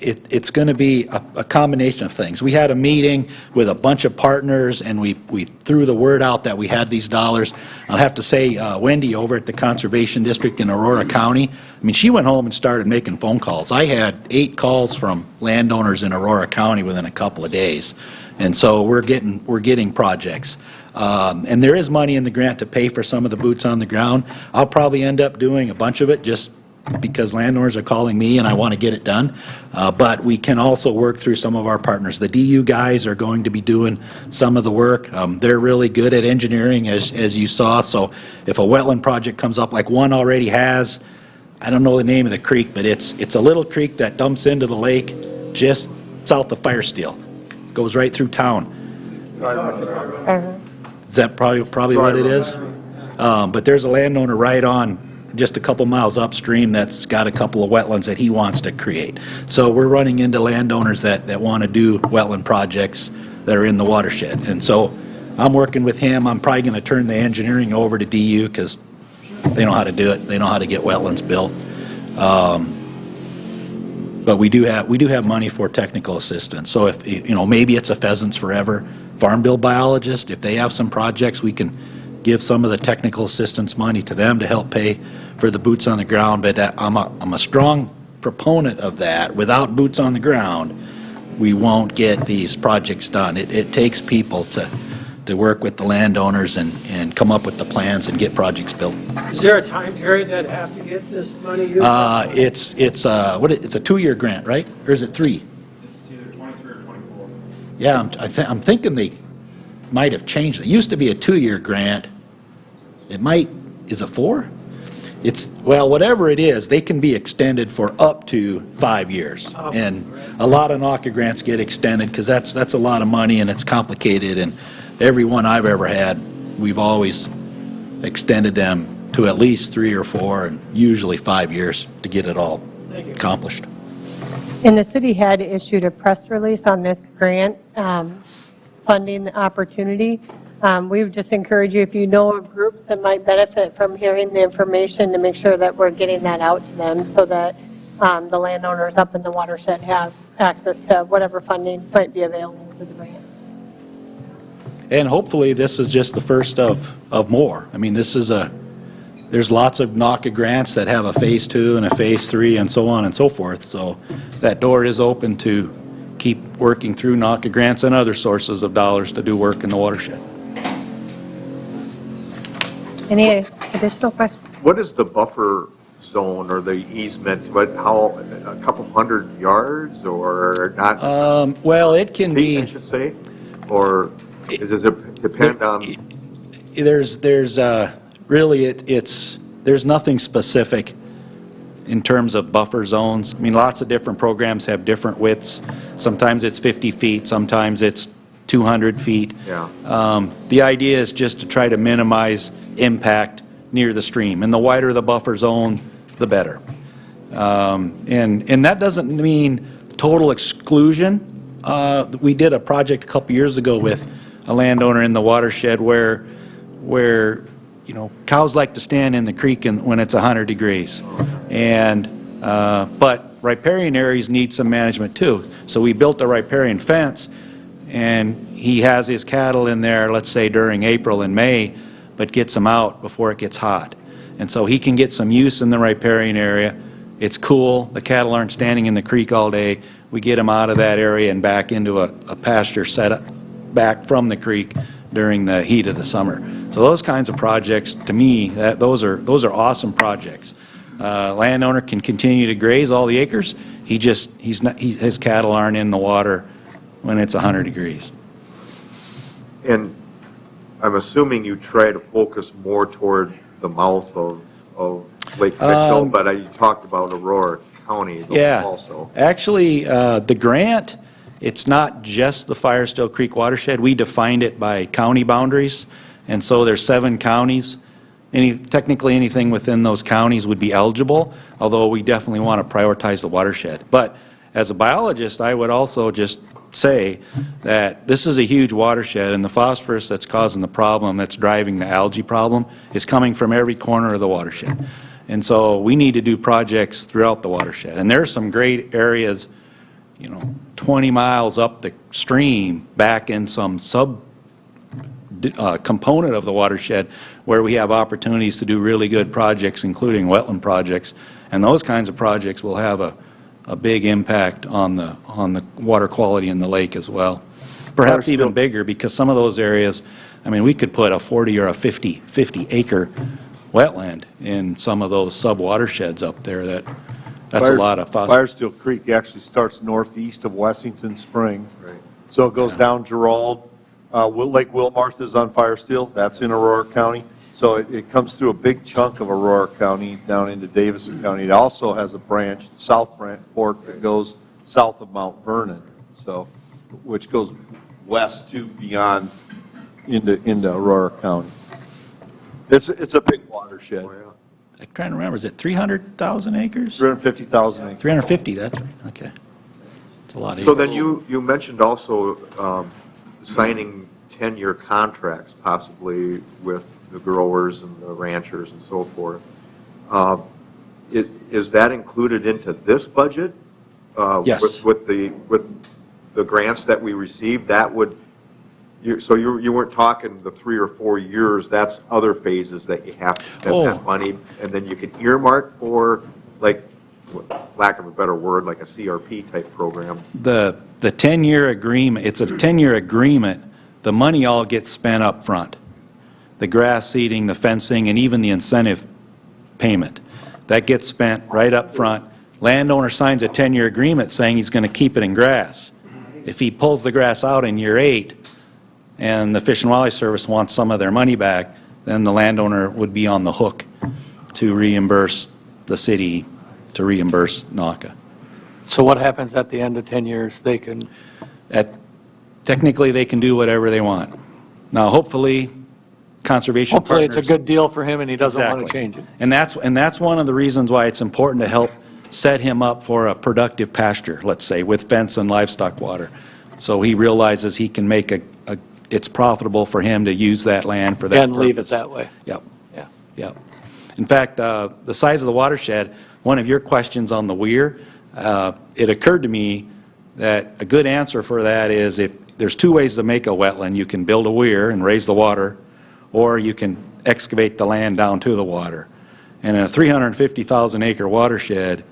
it's going to be a combination of things. We had a meeting with a bunch of partners, and we threw the word out that we had these dollars. I'll have to say, Wendy over at the Conservation District in Aurora County, I mean, she went home and started making phone calls. I had 8 calls from landowners in Aurora County within a couple of days. And so we're getting projects. And there is money in the grant to pay for some of the boots on the ground. I'll probably end up doing a bunch of it just because landowners are calling me and I want to get it done. But we can also work through some of our partners. The DU guys are going to be doing some of the work. They're really good at engineering, as you saw. So if a wetland project comes up, like one already has, I don't know the name of the creek, but it's a little creek that dumps into the lake just south of Firesteel. Goes right through town. Is that probably what it is? But there's a landowner right on just a couple miles upstream that's got a couple of wetlands that he wants to create. So we're running into landowners that want to do wetland projects that are in the watershed. And so I'm working with him. I'm probably going to turn the engineering over to DU because they know how to do it. They know how to get wetlands built. But we do have money for technical assistance. So if, maybe it's a Pheasants Forever farm bill biologist. If they have some projects, we can give some of the technical assistance money to them to help pay for the boots on the ground. But I'm a strong proponent of that. Without boots on the ground, we won't get these projects done. It takes people to work with the landowners and come up with the plans and get projects built. Is there a time period that have to get this money used? It's a 2-year grant, right? Or is it 3? It's either 23 or 24. Yeah, I'm thinking they might have changed. It used to be a 2-year grant. Is it 4? Well, whatever it is, they can be extended for up to 5 years. And a lot of Naca grants get extended because that's a lot of money and it's complicated. And every one I've ever had, we've always extended them to at least 3 or 4 and usually 5 years to get it all accomplished. And the city had issued a press release on this grant funding opportunity. We would just encourage you, if you know of groups that might benefit from hearing the information, to make sure that we're getting that out to them so that the landowners up in the watershed have access to whatever funding might be available for the grant. And hopefully this is just the first of more. I mean, there's lots of Naca grants that have a phase 2 and a phase 3 and so on and so forth. So that door is open to keep working through Naca grants and other sources of dollars to do work in the watershed. Any additional questions? What is the buffer zone or the easement? How, a couple hundred yards or not? Well, it can be. I should say, or does it depend on? There's really there's nothing specific in terms of buffer zones. I mean, lots of different programs have different widths. Sometimes it's 50 feet, sometimes it's 200 feet. Yeah. The idea is just to try to minimize impact near the stream, and the wider the buffer zone, the better. And that doesn't mean total exclusion. We did a project a couple years ago with a landowner in the watershed where cows like to stand in the creek when it's 100 degrees, but riparian areas need some management too. So we built a riparian fence, and he has his cattle in there, let's say during April and May, but gets them out before it gets hot. And so he can get some use in the riparian area. It's cool. The cattle aren't standing in the creek all day. We get them out of that area and back into a pasture set up back from the creek during the heat of the summer. So those kinds of projects, to me, those are awesome projects. Landowner can continue to graze all the acres. His cattle aren't in the water when it's 100 degrees. And I'm assuming you try to focus more toward the mouth of Lake Mitchell, but you talked about Aurora County also. Actually, the grant, it's not just the Firesteel Creek watershed. We defined it by county boundaries, and so there's 7 counties. Technically anything within those counties would be eligible, although we definitely want to prioritize the watershed. But as a biologist, I would also just say that this is a huge watershed, and the phosphorus that's causing the problem, that's driving the algae problem, is coming from every corner of the watershed. And so we need to do projects throughout the watershed. And there are some great areas 20 miles up the stream back in some component of the watershed where we have opportunities to do really good projects, including wetland projects. And those kinds of projects will have a big impact on the water quality in the lake as well. Perhaps even bigger, because some of those areas, I mean, we could put a 40 or a 50 acre wetland in some of those sub-watersheds up there. That's a lot of phosphorus. Firesteel Creek actually starts northeast of Wessington Springs. Right. So it goes down Gerald. Lake Wilmarth is on Firesteel. That's in Aurora County. So it comes through a big chunk of Aurora County down into Davison County. It also has a branch, the South Branch Fork, that goes south of Mount Vernon, so which goes west to beyond into Aurora County. It's a big watershed. I'm trying to remember, is it 300,000 acres? 350,000 acres. 350, that's right, okay. It's a lot of acres. So then you mentioned also signing 10-year contracts possibly with the growers and the ranchers and so forth. Is that included into this budget? Yes. With the grants that we received, that would, so you weren't talking the 3 or 4 years, that's other phases that you have to spend that money, and then you can earmark for, like, lack of a better word, like a CRP type program. The 10-year agreement, it's a 10-year agreement. The money all gets spent up front. The grass seeding, the fencing, and even the incentive payment. That gets spent right up front. Landowner signs a 10-year agreement saying he's going to keep it in grass. If he pulls the grass out in year 8 and the Fish and Wildlife Service wants some of their money back, then the landowner would be on the hook to reimburse the city, to reimburse Naca. So what happens at the end of 10 years? They can... Technically, they can do whatever they want. Now, hopefully, conservation partners... Hopefully, it's a good deal for him and he doesn't want to change it. And that's one of the reasons why it's important to help set him up for a productive pasture, let's say, with fence and livestock water. So he realizes he can make it's profitable for him to use that land for that purpose. And leave it that way. Yep. Yeah. Yep. In fact, the size of the watershed, one of your questions on the weir, it occurred to me that a good answer for that is if there's 2 ways to make a wetland. You can build a weir and raise the water, or you can excavate the land down to the water. And in a 350,000 acre watershed,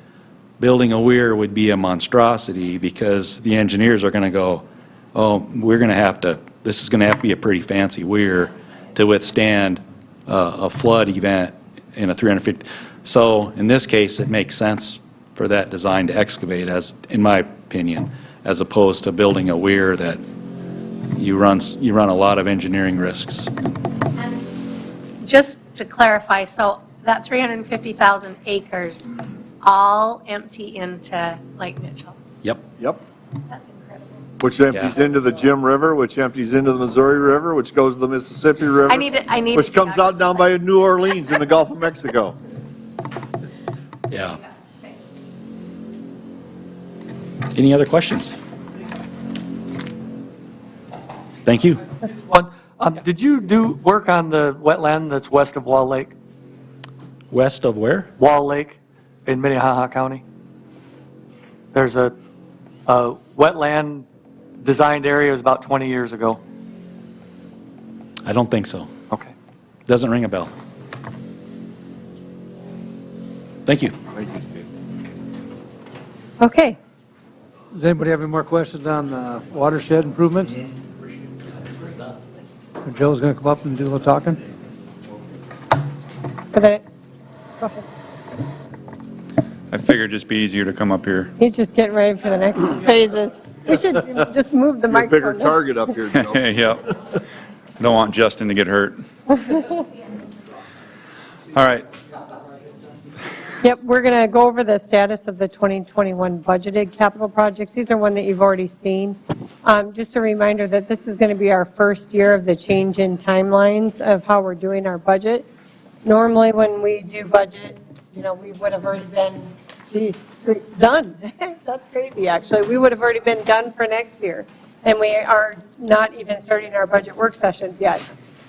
building a weir would be a monstrosity because the engineers are going to go, oh, this is going to have to be a pretty fancy weir to withstand a flood event in a 350. So in this case, it makes sense for that design to excavate, as in my opinion, as opposed to building a weir that you run a lot of engineering risks. And just to clarify, so that 350,000 acres all empty into Lake Mitchell? Yep. Yep. That's incredible. Which empties into the Jim River, which empties into the Missouri River, which goes to the Mississippi River. I need which comes out down by New Orleans in the Gulf of Mexico. Yeah. Any other questions? Thank you. One, did you do work on the wetland that's west of Wall Lake? West of where? Wall Lake in Minnehaha County. There's a wetland designed area. It was about 20 years ago. I don't think so. Okay. Doesn't ring a bell. Thank you. Thank you, Steve. Okay. Does anybody have any more questions on the watershed improvements? Or Joe's going to come up and do a little talking? Go ahead. I figured it'd just be easier to come up here. He's just getting ready for the next phases. We should just move the You're a bigger microphone. target up here, Joe. Yep. Don't want Justin to get hurt. All right. Yep, we're going to go over the status of the 2021 budgeted capital projects. These are one that you've already seen. Just a reminder that this is going to be our first year of the change in timelines of how we're doing our budget. Normally, when we do budget, we would have already been, done. That's crazy, actually. We would have already been done for next year. And we are not even starting our budget work sessions yet.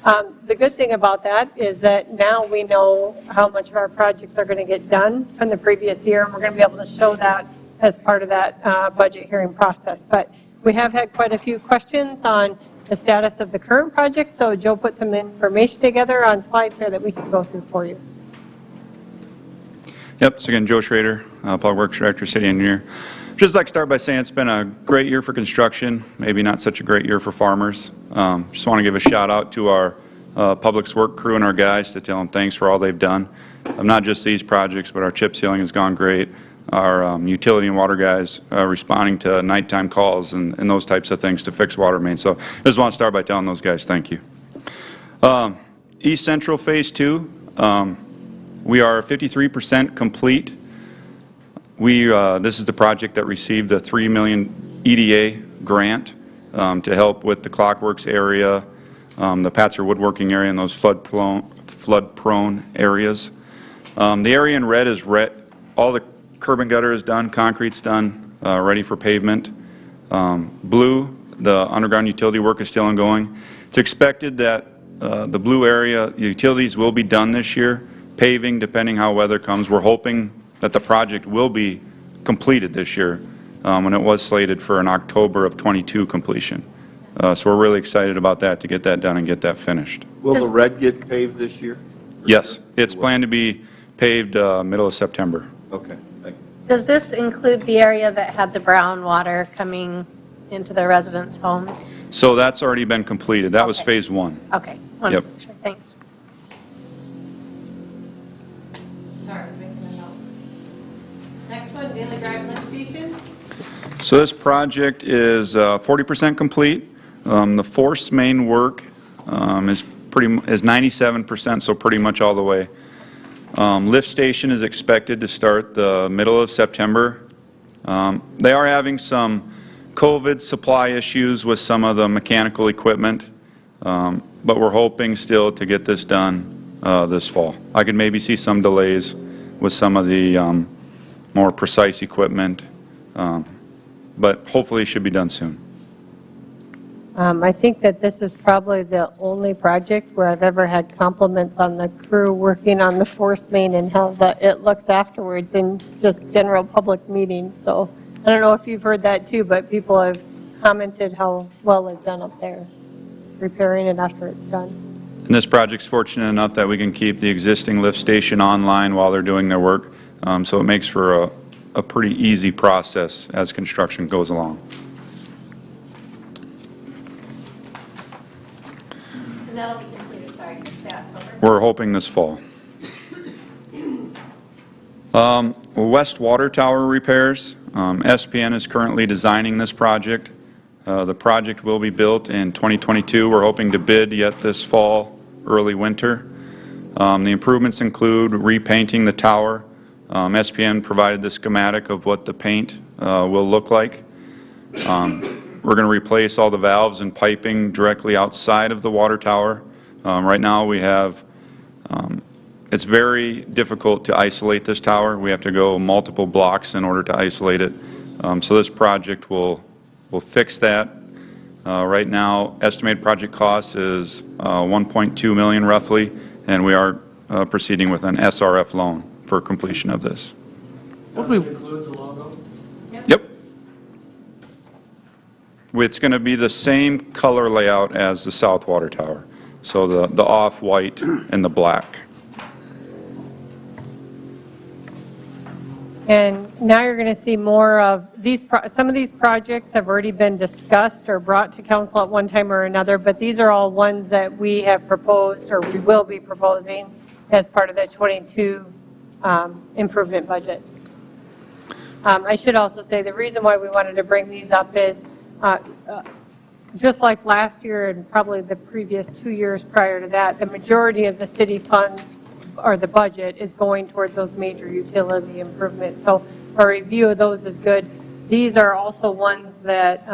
The good thing about that is that now we know how much of our projects are going to get done from the previous year, and we're going to be able to show that as part of that budget hearing process. But we have had quite a few questions on the status of the current projects, so Joe put some information together on slides here that we can go through for you. Yep, so again, Joe Schrader, Public Works Director, City Engineer. Just like to start by saying it's been a great year for construction, maybe not such a great year for farmers. Just want to give a shout out to our Public Works crew and our guys to tell them thanks for all they've done. Not just these projects, but our chip sealing has gone great. Our utility and water guys responding to nighttime calls and those types of things to fix water mains. So I just want to start by telling those guys thank you. East Central Phase 2, we are 53% complete. This is the project that received the $3 million EDA grant to help with the Clockworks area, the Patzer woodworking area, and those flood-prone areas. The area in red is all the curb and gutter is done, concrete's done, ready for pavement. Blue, the underground utility work is still ongoing. It's expected that the blue area, the utilities will be done this year. Paving, depending how weather comes, we're hoping that the project will be completed this year when it was slated for an October of '22 completion. So we're really excited about that, to get that done and get that finished. Will the red get paved this year? Yes, it's planned to be paved middle of September. Okay, thank you. Does this include the area that had the brown water coming into the residents' homes? So that's already been completed. That was Phase 1. Okay. Yep. Sure, thanks. Sorry, I was making a note. Next one, Daily Drive lift station. So this project is 40% complete. The force main work is 97%, so pretty much all the way. Lift station is expected to start the middle of September. They are having some COVID supply issues with some of the mechanical equipment, but we're hoping still to get this done this fall. I could maybe see some delays with some of the more precise equipment, but hopefully it should be done soon. I think that this is probably the only project where I've ever had compliments on the crew working on the force main and how it looks afterwards in just general public meetings. So I don't know if you've heard that too, but people have commented how well they've done up there, repairing it after it's done. And this project's fortunate enough that we can keep the existing lift station online while they're doing their work, so it makes for a pretty easy process as construction goes along. And that'll be completed, sorry, it's October? We're hoping this fall. West Water Tower repairs. SPN is currently designing this project. The project will be built in 2022. We're hoping to bid yet this fall, early winter. The improvements include repainting the tower. SPN provided the schematic of what the paint will look like. We're going to replace all the valves and piping directly outside of the water tower. Right now we have, it's very difficult to isolate this tower. We have to go multiple blocks in order to isolate it. So this project will fix that. Right now, estimated project cost is $1.2 million roughly, and we are proceeding with an SRF loan for completion of this. Include the logo? Yep. It's going to be the same color layout as the South Water Tower, so the off-white and the black. And now you're going to see more of these, some of these projects have already been discussed or brought to council at one time or another, but these are all ones that we have proposed or we will be proposing as part of the 22 improvement budget. I should also say the reason why we wanted to bring these up is just like last year and probably the previous 2 years prior to that, the majority of the city fund or the budget is going towards those major utility improvements. So a review of those is good. These are also ones that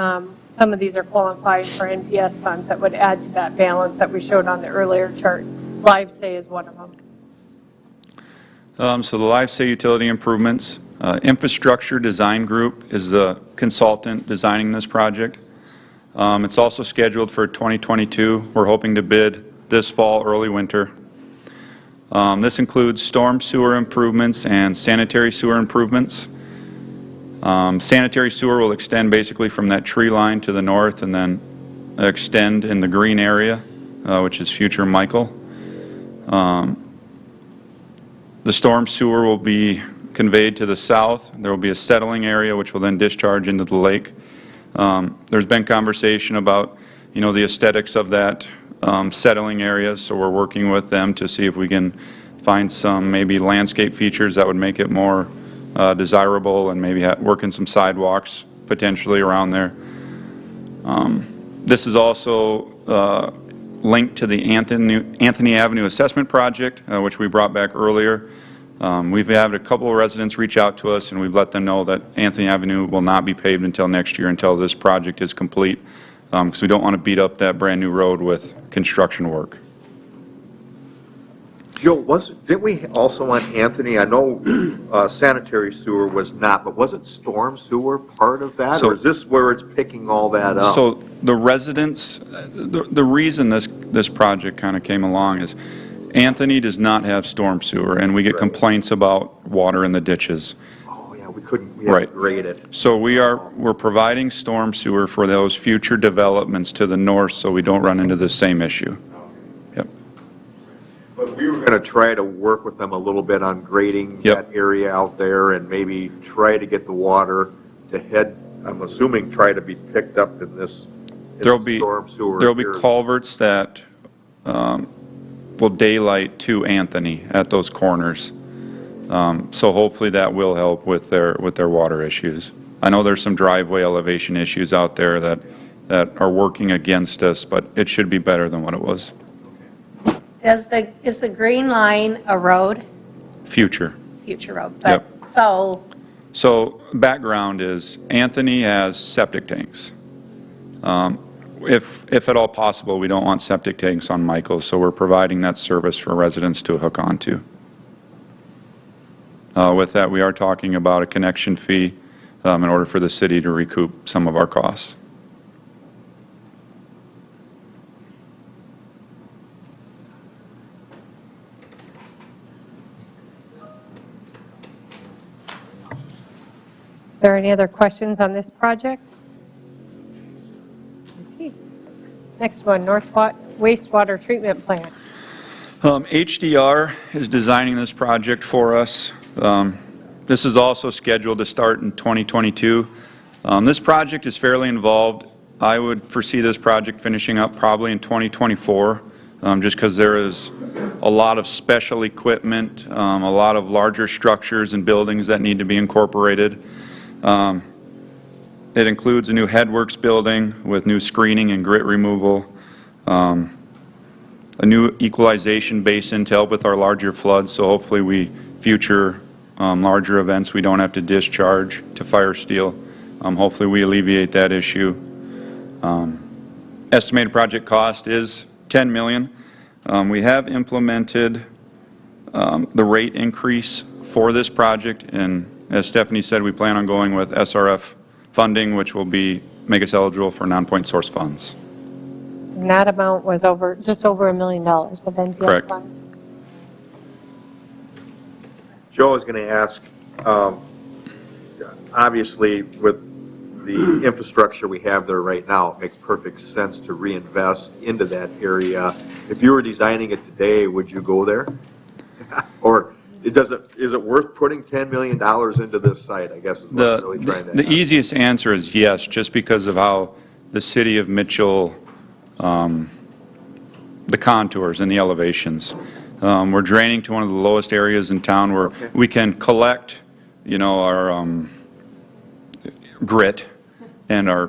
some of these are qualified for NPS funds that would add to that balance that we showed on the earlier chart. Live Say is one of them. So the Live Say utility improvements, Infrastructure Design Group is the consultant designing this project. It's also scheduled for 2022. We're hoping to bid this fall, early winter. This includes storm sewer improvements and sanitary sewer improvements. Sanitary sewer will extend basically from that tree line to the north and then extend in the green area, which is future Michael. The storm sewer will be conveyed to the south. There will be a settling area which will then discharge into the lake. There's been conversation about, the aesthetics of that settling area, so we're working with them to see if we can find some maybe landscape features that would make it more desirable, and maybe work in some sidewalks potentially around there. This is also linked to the Anthony Avenue Assessment Project, which we brought back earlier. We've had a couple of residents reach out to us, and we've let them know that Anthony Avenue will not be paved until next year, until this project is complete, because we don't want to beat up that brand-new road with construction work. Joe, didn't we also on Anthony, I know sanitary sewer was not, but wasn't storm sewer part of that? Or is this where it's picking all that up? So the residents, the reason this project kind of came along is Anthony does not have storm sewer, and we get complaints about water in the ditches. Oh, yeah, we had to grade it. So we're providing storm sewer for those future developments to the north, so we don't run into the same issue. But we were going to try to work with them a little bit on grading that area out there, and maybe try to get the water to head, I'm assuming, try to be picked up in this storm sewer. There'll be culverts that will daylight to Anthony at those corners. So hopefully that will help with their water issues. I know there's some driveway elevation issues out there that are working against us, but it should be better than what it was. Is the green line a road? Future road. But So background is Anthony has septic tanks. If at all possible, we don't want septic tanks on Michael's, so we're providing that service for residents to hook onto. With that, we are talking about a connection fee in order for the city to recoup some of our costs. Are there any other questions on this project? Okay. Next one, North Wastewater Treatment Plant. HDR is designing this project for us. This is also scheduled to start in 2022. This project is fairly involved. I would foresee this project finishing up probably in 2024, just because there is a lot of special equipment, a lot of larger structures and buildings that need to be incorporated. It includes a new headworks building with new screening and grit removal, a new equalization basin to help with our larger floods, so hopefully future larger events we don't have to discharge to fire steel. Hopefully we alleviate that issue. Estimated project cost is $10 million. We have implemented the rate increase for this project, and as Stephanie said, we plan on going with Srrf funding, which will make us eligible for non-point source funds. And that amount was just over $1 million of NPS funds. Joe is going to ask, obviously with the infrastructure we have there right now, it makes perfect sense to reinvest into that area. If you were designing it today, would you go there? Or is it worth putting $10 million into this site, I guess is what I'm really trying to ask. The easiest answer is yes, just because of how the city of Mitchell, the contours and the elevations. We're draining to one of the lowest areas in town where we can collect, our grit and our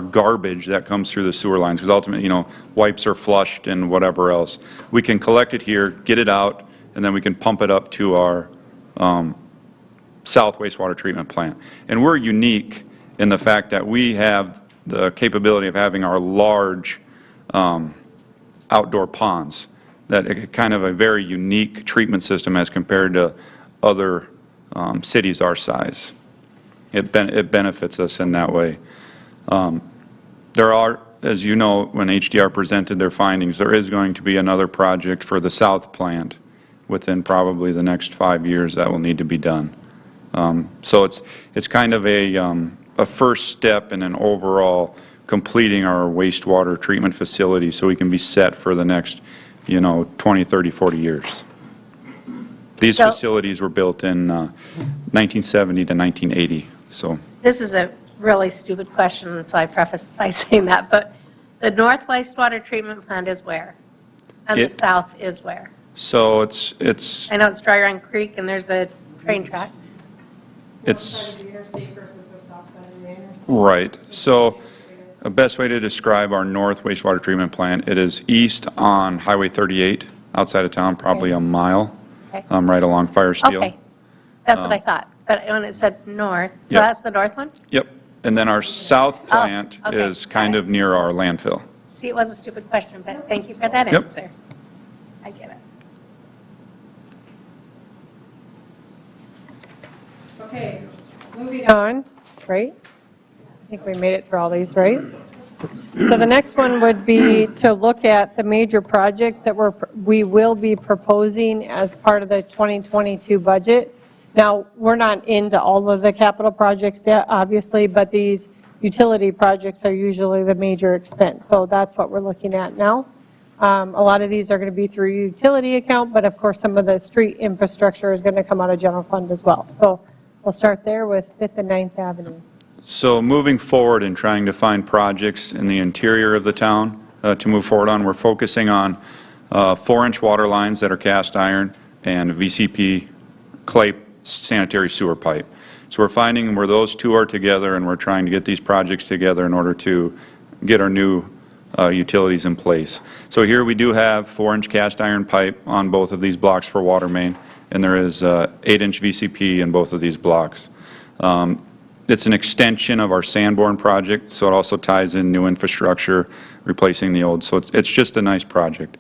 garbage that comes through the sewer lines, because ultimately, wipes are flushed and whatever else. We can collect it here, get it out, and then we can pump it up to our south wastewater treatment plant. And we're unique in the fact that we have the capability of having our large outdoor ponds, that kind of a very unique treatment system as compared to other cities our size. It benefits us in that way. There are, as you know, when HDR presented their findings, there is going to be another project for the south plant within probably the next 5 years that will need to be done. So it's kind of a first step in an overall completing our wastewater treatment facility so we can be set for the next, 20, 30, 40 years. These So- facilities were built in 1970 to 1980, so. This is a really stupid question, so I preface by saying that, but the north wastewater treatment plant is where? And the It- south is where? So it's I know it's Dry Run Creek and there's a train track. It's, the interstate versus the south side of the interstate. right. So the best way to describe our north wastewater treatment plant, it is east on Highway 38, outside of town, probably a mile, Okay. right along Fire Steel. Okay, that's what I thought, but when it said north, so Yep. that's the north one? Yep. And then our south plant okay. is kind of near our landfill. See, it was a stupid question, but thank you for that Yep. answer. I get it. Okay, moving on, right? I think we made it through all these, right? So the next one would be to look at the major projects that we will be proposing as part of the 2022 budget. Now, we're not into all of the capital projects yet, obviously, but these utility projects are usually the major expense. So that's what we're looking at now. A lot of these are going to be through utility account, but of course, some of the street infrastructure is going to come out of general fund as well. So we'll start there with 5th and 9th Avenue. So moving forward and trying to find projects in the interior of the town to move forward on, we're focusing on 4-inch water lines that are cast iron and VCP clay sanitary sewer pipe. So we're finding where those two are together, and we're trying to get these projects together in order to get our new utilities in place. So here we do have 4-inch cast iron pipe on both of these blocks for water main, and there is 8-inch VCP in both of these blocks. It's an extension of our Sanborn project, so it also ties in new infrastructure, replacing the old. So it's just a nice project.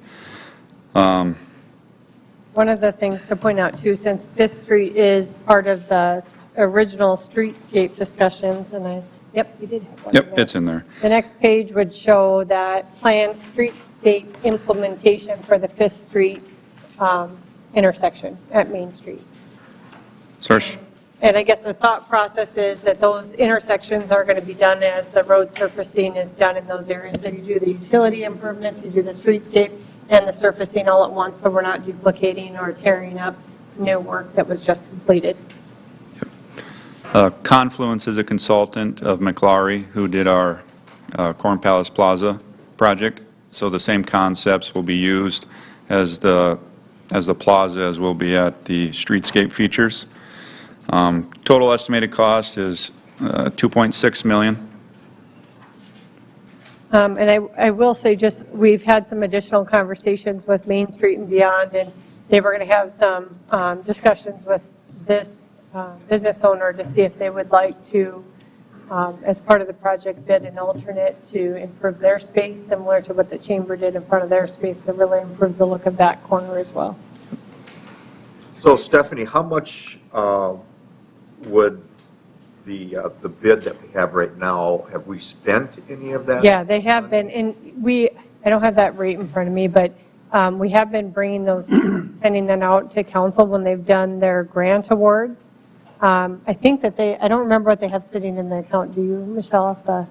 One of the things to point out too, since 5th Street is part of the original streetscape discussions, and yep, you did have one. Yep, it's in there. The next page would show that planned streetscape implementation for the 5th Street intersection at Main Street. Search. And I guess the thought process is that those intersections are going to be done as the road surfacing is done in those areas. So you do the utility improvements, you do the streetscape, and the surfacing all at once, so we're not duplicating or tearing up new work that was just completed. Confluence is a consultant of McLaury, who did our Corn Palace Plaza project. So the same concepts will be used as the plaza as will be at the streetscape features. Total estimated cost is $2.6 million. And I will say just, we've had some additional conversations with Main Street and Beyond, and they were going to have some discussions with this business owner to see if they would like to, as part of the project, bid an alternate to improve their space, similar to what the chamber did in front of their space, to really improve the look of that corner as well. So Stephanie, how much would the bid that we have right now, have we spent any of that? Yeah, they have been, and I don't have that rate in front of me, but we have been bringing those, sending them out to council when they've done their grant awards. I think that I don't remember what they have sitting in the account. Do you, Michelle, off the? I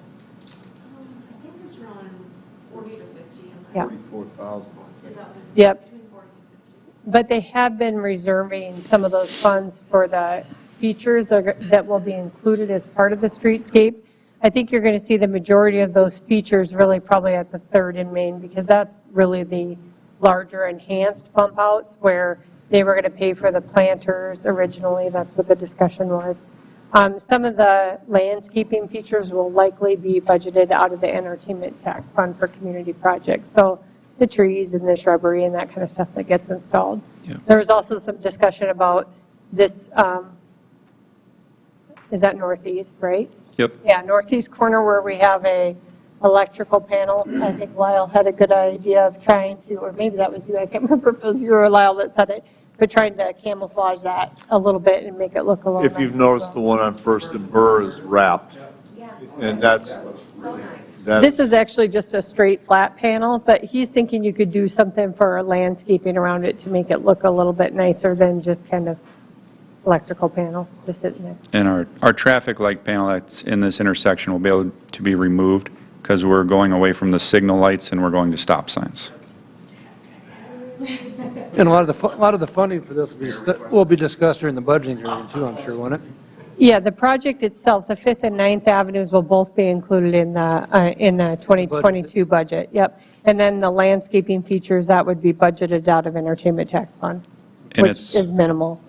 think it's around 40 to 50. Yeah. 44,000. Is that what? Yep. Between 40 and 50. But they have been reserving some of those funds for the features that will be included as part of the streetscape. I think you're going to see the majority of those features really probably at the 3rd and Main, because that's really the larger enhanced bump outs where they were going to pay for the planters originally. That's what the discussion was. Some of the landscaping features will likely be budgeted out of the entertainment tax fund for community projects. So the trees and the shrubbery and that kind of stuff that gets installed. Yeah. There was also some discussion about this, is that northeast, right? Yep. Yeah, northeast corner where we have a electrical panel. I think Lyle had a good idea of trying to, or maybe that was you, I can't remember if it was you or Lyle that said it, but trying to camouflage that a little bit and make it look a little If you've noticed, the one on First and Burr is wrapped, Yeah. and that's, So nice. This is actually just a straight flat panel, but he's thinking you could do something for landscaping around it to make it look a little bit nicer than just kind of electrical panel just sitting there. And our traffic light panel that's in this intersection will be able to be removed because we're going away from the signal lights and we're going to stop signs. And a lot of the funding for this will be discussed during the budgeting hearing too, I'm sure, won't it? Yeah, the project itself, the 5th and 9th Avenues will both be included in the 2022 budget. Yep. And then the landscaping features, that would be budgeted out of entertainment tax fund, And which is minimal.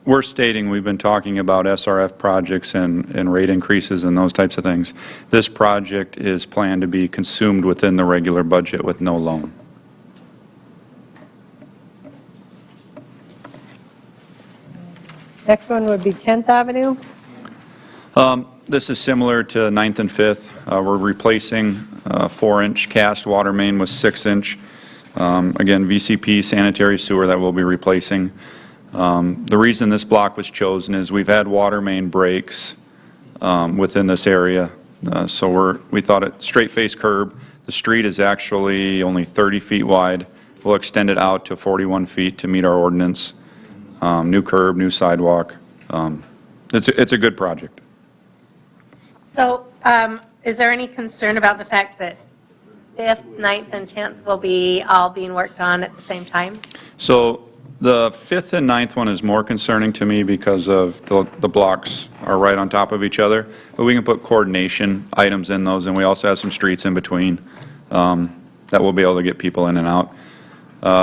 We're stating we've been talking about SRF projects and rate increases and those types of things. This project is planned to be consumed within the regular budget with no loan. Next one would be 10th Avenue. This is similar to 9th and 5th. We're replacing 4-inch cast water main with 6-inch. Again, VCP sanitary sewer that we'll be replacing. The reason this block was chosen is we've had water main breaks within this area. So we thought it straight face curb. The street is actually only 30 feet wide. We'll extend it out to 41 feet to meet our ordinance. New curb, new sidewalk. It's a good project. So is there any concern about the fact that 5th, 9th, and 10th will be all being worked on at the same time? So the 5th and 9th one is more concerning to me because of the blocks are right on top of each other. But we can put coordination items in those, and we also have some streets in between that we'll be able to get people in and out.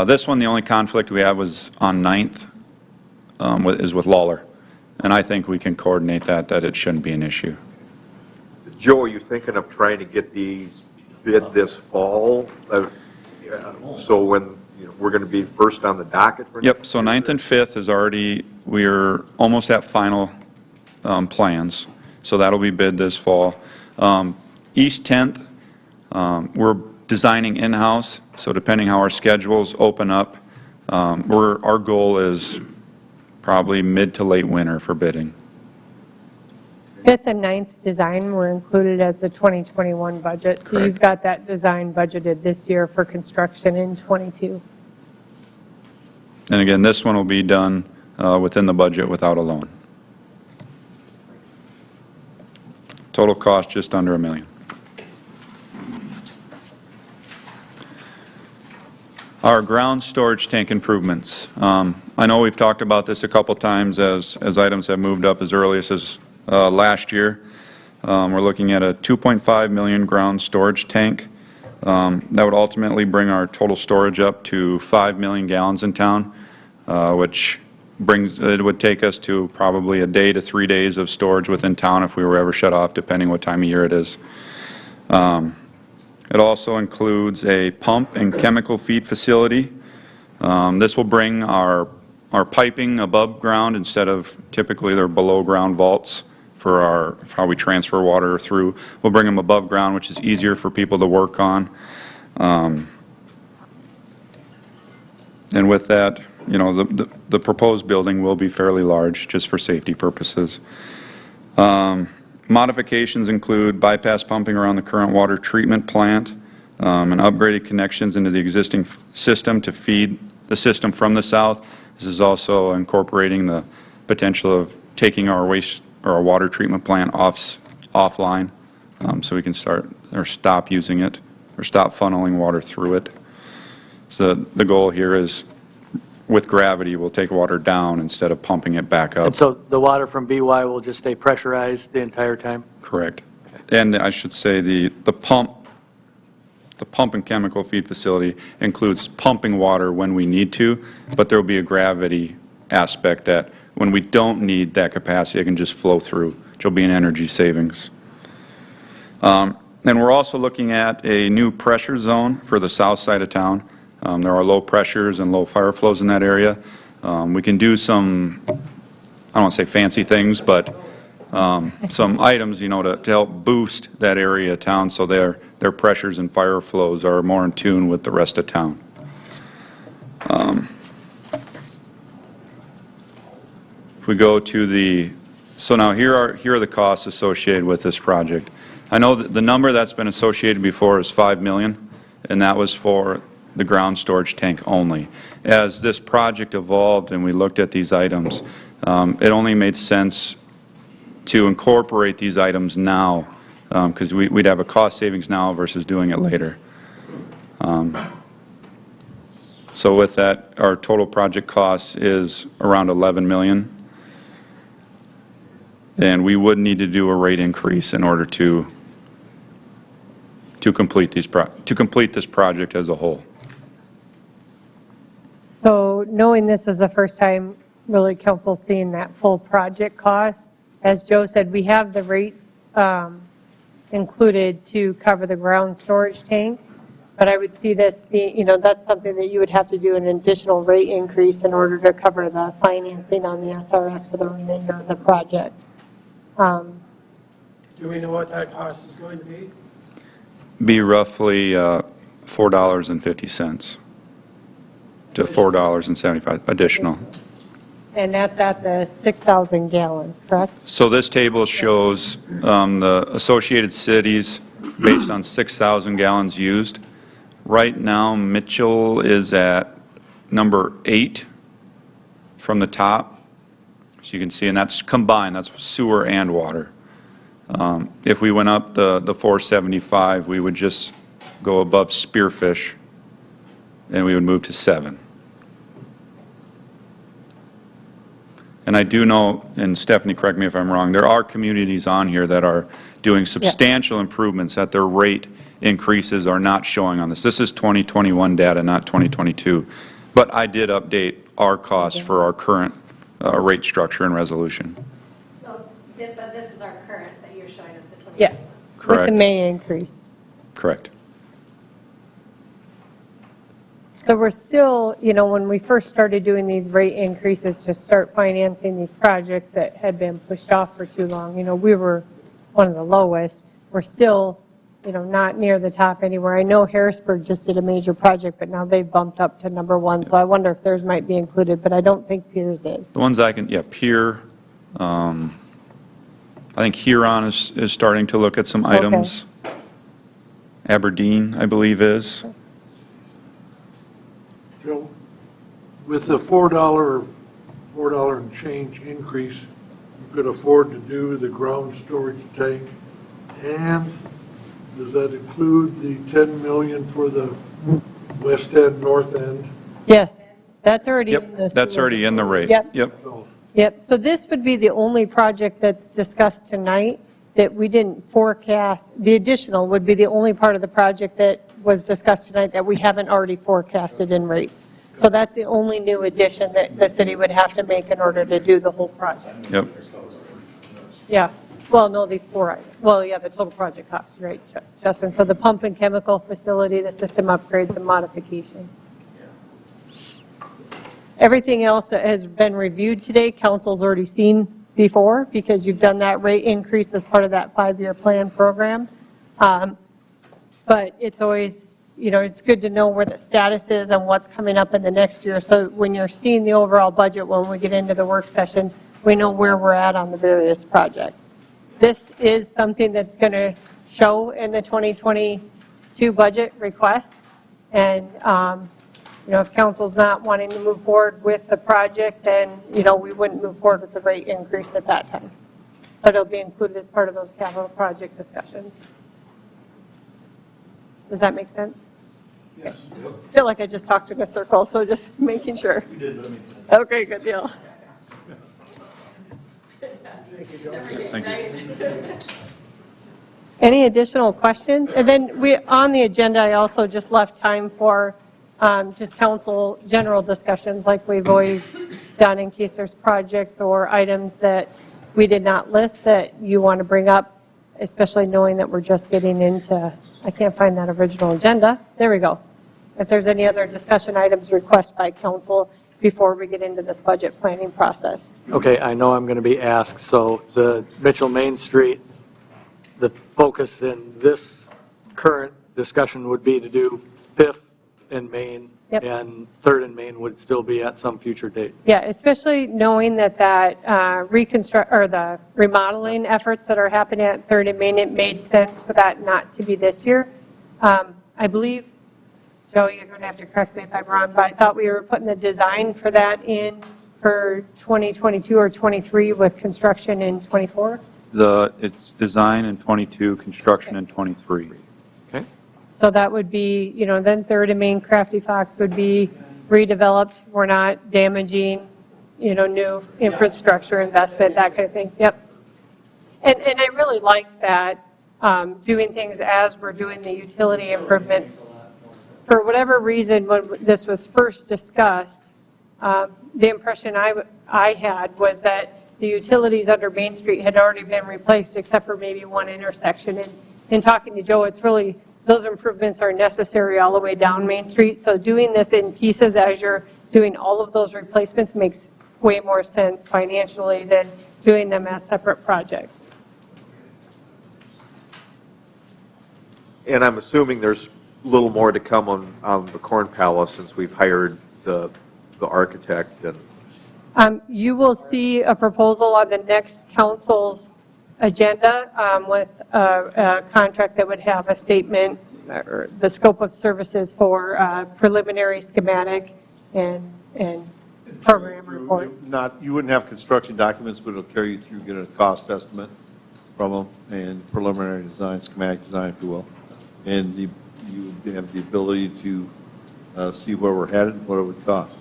This one, the only conflict we have was on 9th, is with Lawler. And I think we can coordinate that it shouldn't be an issue. Joe, are you thinking of trying to get these bid this fall? So when we're going to be first on the docket for Yep, so 9th and 5th is already, we're almost at final plans. So that'll be bid this fall. East 10th, we're designing in-house. So depending how our schedules open up, our goal is probably mid to late winter for bidding. 5th and 9th design were included as the 2021 budget. So Correct. you've got that design budgeted this year for construction in '22. And again, this one will be done within the budget without a loan. Total cost just under $1 million. Our ground storage tank improvements. I know we've talked about this a couple times as items have moved up as early as last year. We're looking at a 2.5 million ground storage tank. That would ultimately bring our total storage up to 5 million gallons in town, which it would take us to probably a day to 3 days of storage within town if we were ever shut off, depending what time of year it is. It also includes a pump and chemical feed facility. This will bring our piping above ground instead of typically they're below ground vaults for how we transfer water through. We'll bring them above ground, which is easier for people to work on. And with that, the proposed building will be fairly large just for safety purposes. Modifications include bypass pumping around the current water treatment plant and upgraded connections into the existing system to feed the system from the south. This is also incorporating the potential of taking our water treatment plant offline so we can start or stop using it or stop funneling water through it. So the goal here is with gravity, we'll take water down instead of pumping it back up. And so the water from BY will just stay pressurized the entire time? Correct. And I should say the pump and chemical feed facility includes pumping water when we need to, but there will be a gravity aspect that when we don't need that capacity, it can just flow through, which will be an energy savings. And we're also looking at a new pressure zone for the south side of town. There are low pressures and low fire flows in that area. We can do some, I don't want to say fancy things, but some items, to help boost that area of town so their pressures and fire flows are more in tune with the rest of town. If we go to so now here are the costs associated with this project. I know that the number that's been associated before is $5 million, and that was for the ground storage tank only. As this project evolved and we looked at these items, It only made sense to incorporate these items now, because we'd have a cost savings now versus doing it later. So with that, our total project cost is around 11 million. And we would need to do a rate increase in order to complete this project as a whole. So knowing this is the first time really council seeing that full project cost, as Joe said, we have the rates included to cover the ground storage tank, but I would see this being, that's something that you would have to do an additional rate increase in order to cover the financing on the Srrf for the remainder of the project. Do we know what that cost is going to be? Be roughly $4.50 to $4.75 additional. And that's at the 6,000 gallons, correct? So this table shows the associated cities based on 6,000 gallons used. Right now, Mitchell is at number 8 from the top. So you can see, and that's combined, that's sewer and water. If we went up the 475, we would just go above Spearfish, and we would move to 7. And I do know, and Stephanie, correct me if I'm wrong, there are communities on here that are doing substantial improvements that their rate increases are not showing on this. This is 2021 data, not 2022. But I did update our costs for our current rate structure and resolution. So, but this is our current that you're showing us, the 20%? Yes. With Correct. the May increase. Correct. So we're still, when we first started doing these rate increases to start financing these projects that had been pushed off for too long, we were one of the lowest. We're still, not near the top anywhere. I know Harrisburg just did a major project, but now they've bumped up to number 1. So I wonder if theirs might be included, but I don't think Piers is. The ones I can, Pier, I think Huron is starting to look at some items. Aberdeen, I believe, is. Joe, with the $4 and change increase, you could afford to do the ground storage tank, and does that include the 10 million for the west end, north end? Yes, that's already in the. Yep, that's already in the rate. Yep. So, Yep, so this would be the only project that's discussed tonight that we didn't forecast. The additional would be the only part of the project that was discussed tonight that we haven't already forecasted in rates. So that's the only new addition that the city would have to make in order to do the whole project. Yep. Yeah, well, no, these 4 items. Well, yeah, the total project cost, right, Justin? So the pump and chemical facility, the system upgrades and modification. Everything else that has been reviewed today, council's already seen before because you've done that rate increase as part of that 5-year plan program. But it's always, it's good to know where the status is and what's coming up in the next year. So when you're seeing the overall budget, when we get into the work session, we know where we're at on the various projects. This is something that's going to show in the 2022 budget request. And, if council's not wanting to move forward with the project, then, we wouldn't move forward with the rate increase at that time. But it'll be included as part of those capital project discussions. Does that make sense? yes. I feel like I just talked in a circle, so just making sure. You did, but it makes sense. Okay, good deal. Thank you. Any additional questions? And then on the agenda, I also just left time for just council general discussions like we've always done in case there's projects or items that we did not list that you want to bring up, especially knowing that we're just getting into, I can't find that original agenda. There we go. If there's any other discussion items requested by council before we get into this budget planning process. Okay, I know I'm going to be asked, so the Mitchell Main Street, the focus in this current discussion would be to do 5th in Main, Yep. and 3rd in Main would still be at some future date. Yeah, especially knowing that the remodeling efforts that are happening at 3rd and Main, it made sense for that not to be this year. I believe, Joe, you're going to have to correct me if I'm wrong, but I thought we were putting the design for that in for 2022 or 23 with construction in 24? It's design in 22, construction in 23. Okay. So that would be, then Third and Main Crafty Fox would be redeveloped. We're not damaging, new infrastructure investment, that kind of thing. Yep. And I really like that, doing things as we're doing the utility improvements. For whatever reason, when this was first discussed, the impression I had was that the utilities under Main Street had already been replaced except for maybe one intersection. And in talking to Joe, it's really, those improvements are necessary all the way down Main Street. So doing this in pieces as you're doing all of those replacements makes way more sense financially than doing them as separate projects. And I'm assuming there's a little more to come on the Corn Palace since we've hired the architect. And You will see a proposal on the next council's agenda with a contract that would have a statement or the scope of services for preliminary schematic and program report. You wouldn't have construction documents, but it'll carry you through, get a cost estimate from them and preliminary design, schematic design, if you will. And you would have the ability to see where we're headed, what it would cost.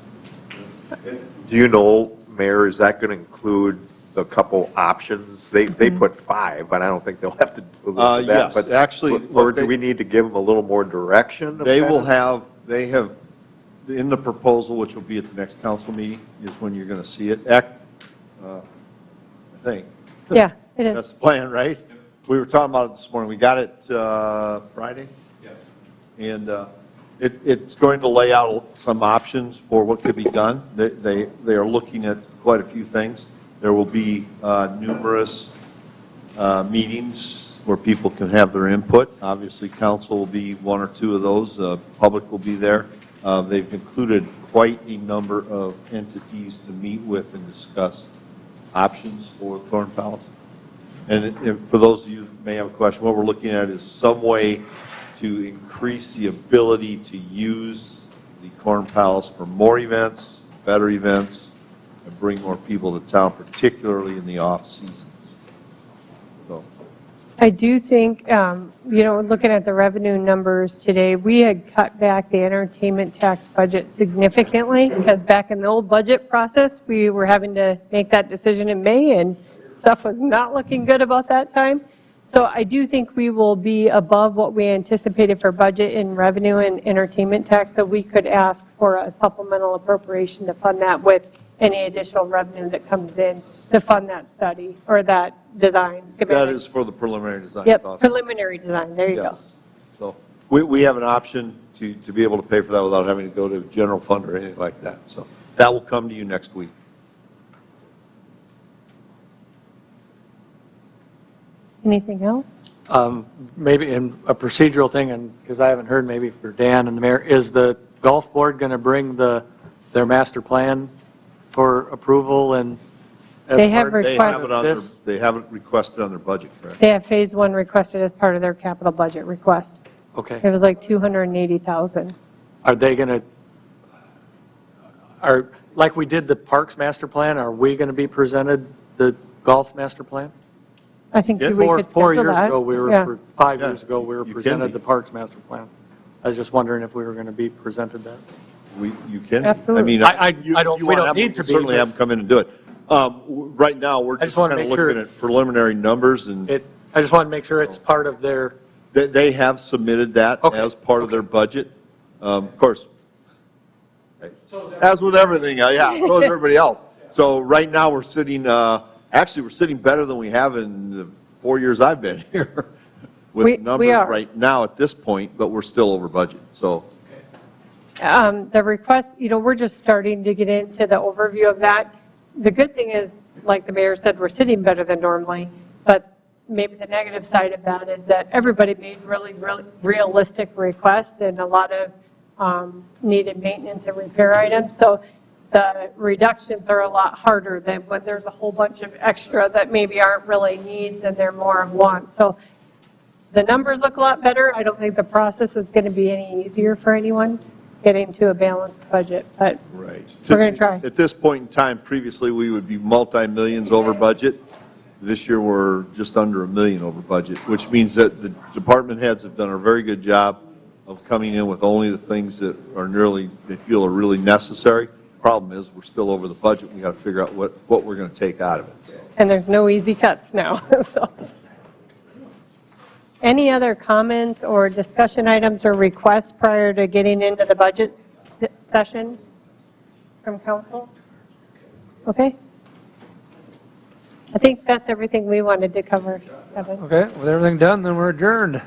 Do you know, Mayor, is that going to include the couple options? They put 5, but I don't think they'll have to do that. Yes, but, actually. Or do we need to give them a little more direction? They have, in the proposal, which will be at the next council meeting, is when you're going to see it. I think. Yeah, it is. That's the plan, right? We were talking about it this morning. We got it Friday. Yeah. And it's going to lay out some options for what could be done. They are looking at quite a few things. There will be numerous meetings where people can have their input. Obviously, council will be one or two of those. Public will be there. They've included quite a number of entities to meet with and discuss options for the Corn Palace. And for those of you who may have a question, what we're looking at is some way to increase the ability to use the Corn Palace for more events, better events, and bring more people to town, particularly in the off seasons. So. I do think, looking at the revenue numbers today, we had cut back the entertainment tax budget significantly because back in the old budget process, we were having to make that decision in May and stuff was not looking good about that time. So I do think we will be above what we anticipated for budget in revenue and entertainment tax. So we could ask for a supplemental appropriation to fund that with any additional revenue that comes in to fund that study or that design. That is for the preliminary design. Yep, cost. preliminary design. There you go. So we have an option to be able to pay for that without having to go to general fund or anything like that. So that will come to you next week. Anything else? Maybe in a procedural thing, and because I haven't heard, maybe for Dan and the mayor, is the golf board going to bring their master plan for approval and? They have requested. They have it requested on their budget, correct? They have phase 1 requested as part of their capital budget request. Okay. It was like 280,000. Are they going to, like we did the parks master plan, are we going to be presented the golf master plan? I think we could schedule that. 4 years ago, Yeah. 5 years ago, we were You can presented be. the parks master plan. I was just wondering if we were going to be presented that. You can. Absolutely. I mean, I don't- we don't need to be, certainly but- have them come in and do it. Right now, we're I just just wanna kind of make sure- looking at preliminary numbers, and I just want to make sure it's part of their, they have submitted that Okay. as part of their budget. Of course, as with everything, yeah, so is everybody else. So right now, we're sitting, actually, we're sitting better than we have in the 4 years I've been here with numbers are. right now at this point, but we're still over budget, so. The request, we're just starting to get into the overview of that. The good thing is, like the mayor said, we're sitting better than normally, but maybe the negative side of that is that everybody made really, really realistic requests and a lot of needed maintenance and repair items. So the reductions are a lot harder than when there's a whole bunch of extra that maybe aren't really needs and they're more of wants. So the numbers look a lot better. I don't think the process is going to be any easier for anyone. getting to a balanced budget, but Right. we're going to try. At this point in time, previously, we would be multi-millions over budget. This year, we're just under $1 million over budget, which means that the department heads have done a very good job of coming in with only the things that are they feel are really necessary. Problem is, we're still over the budget. We got to figure out what we're going to take out of it. And there's no easy cuts now. So. Any other comments or discussion items or requests prior to getting into the budget session from council? Okay. I think that's everything we wanted to cover, Kevin. Okay, with everything done, then we're adjourned.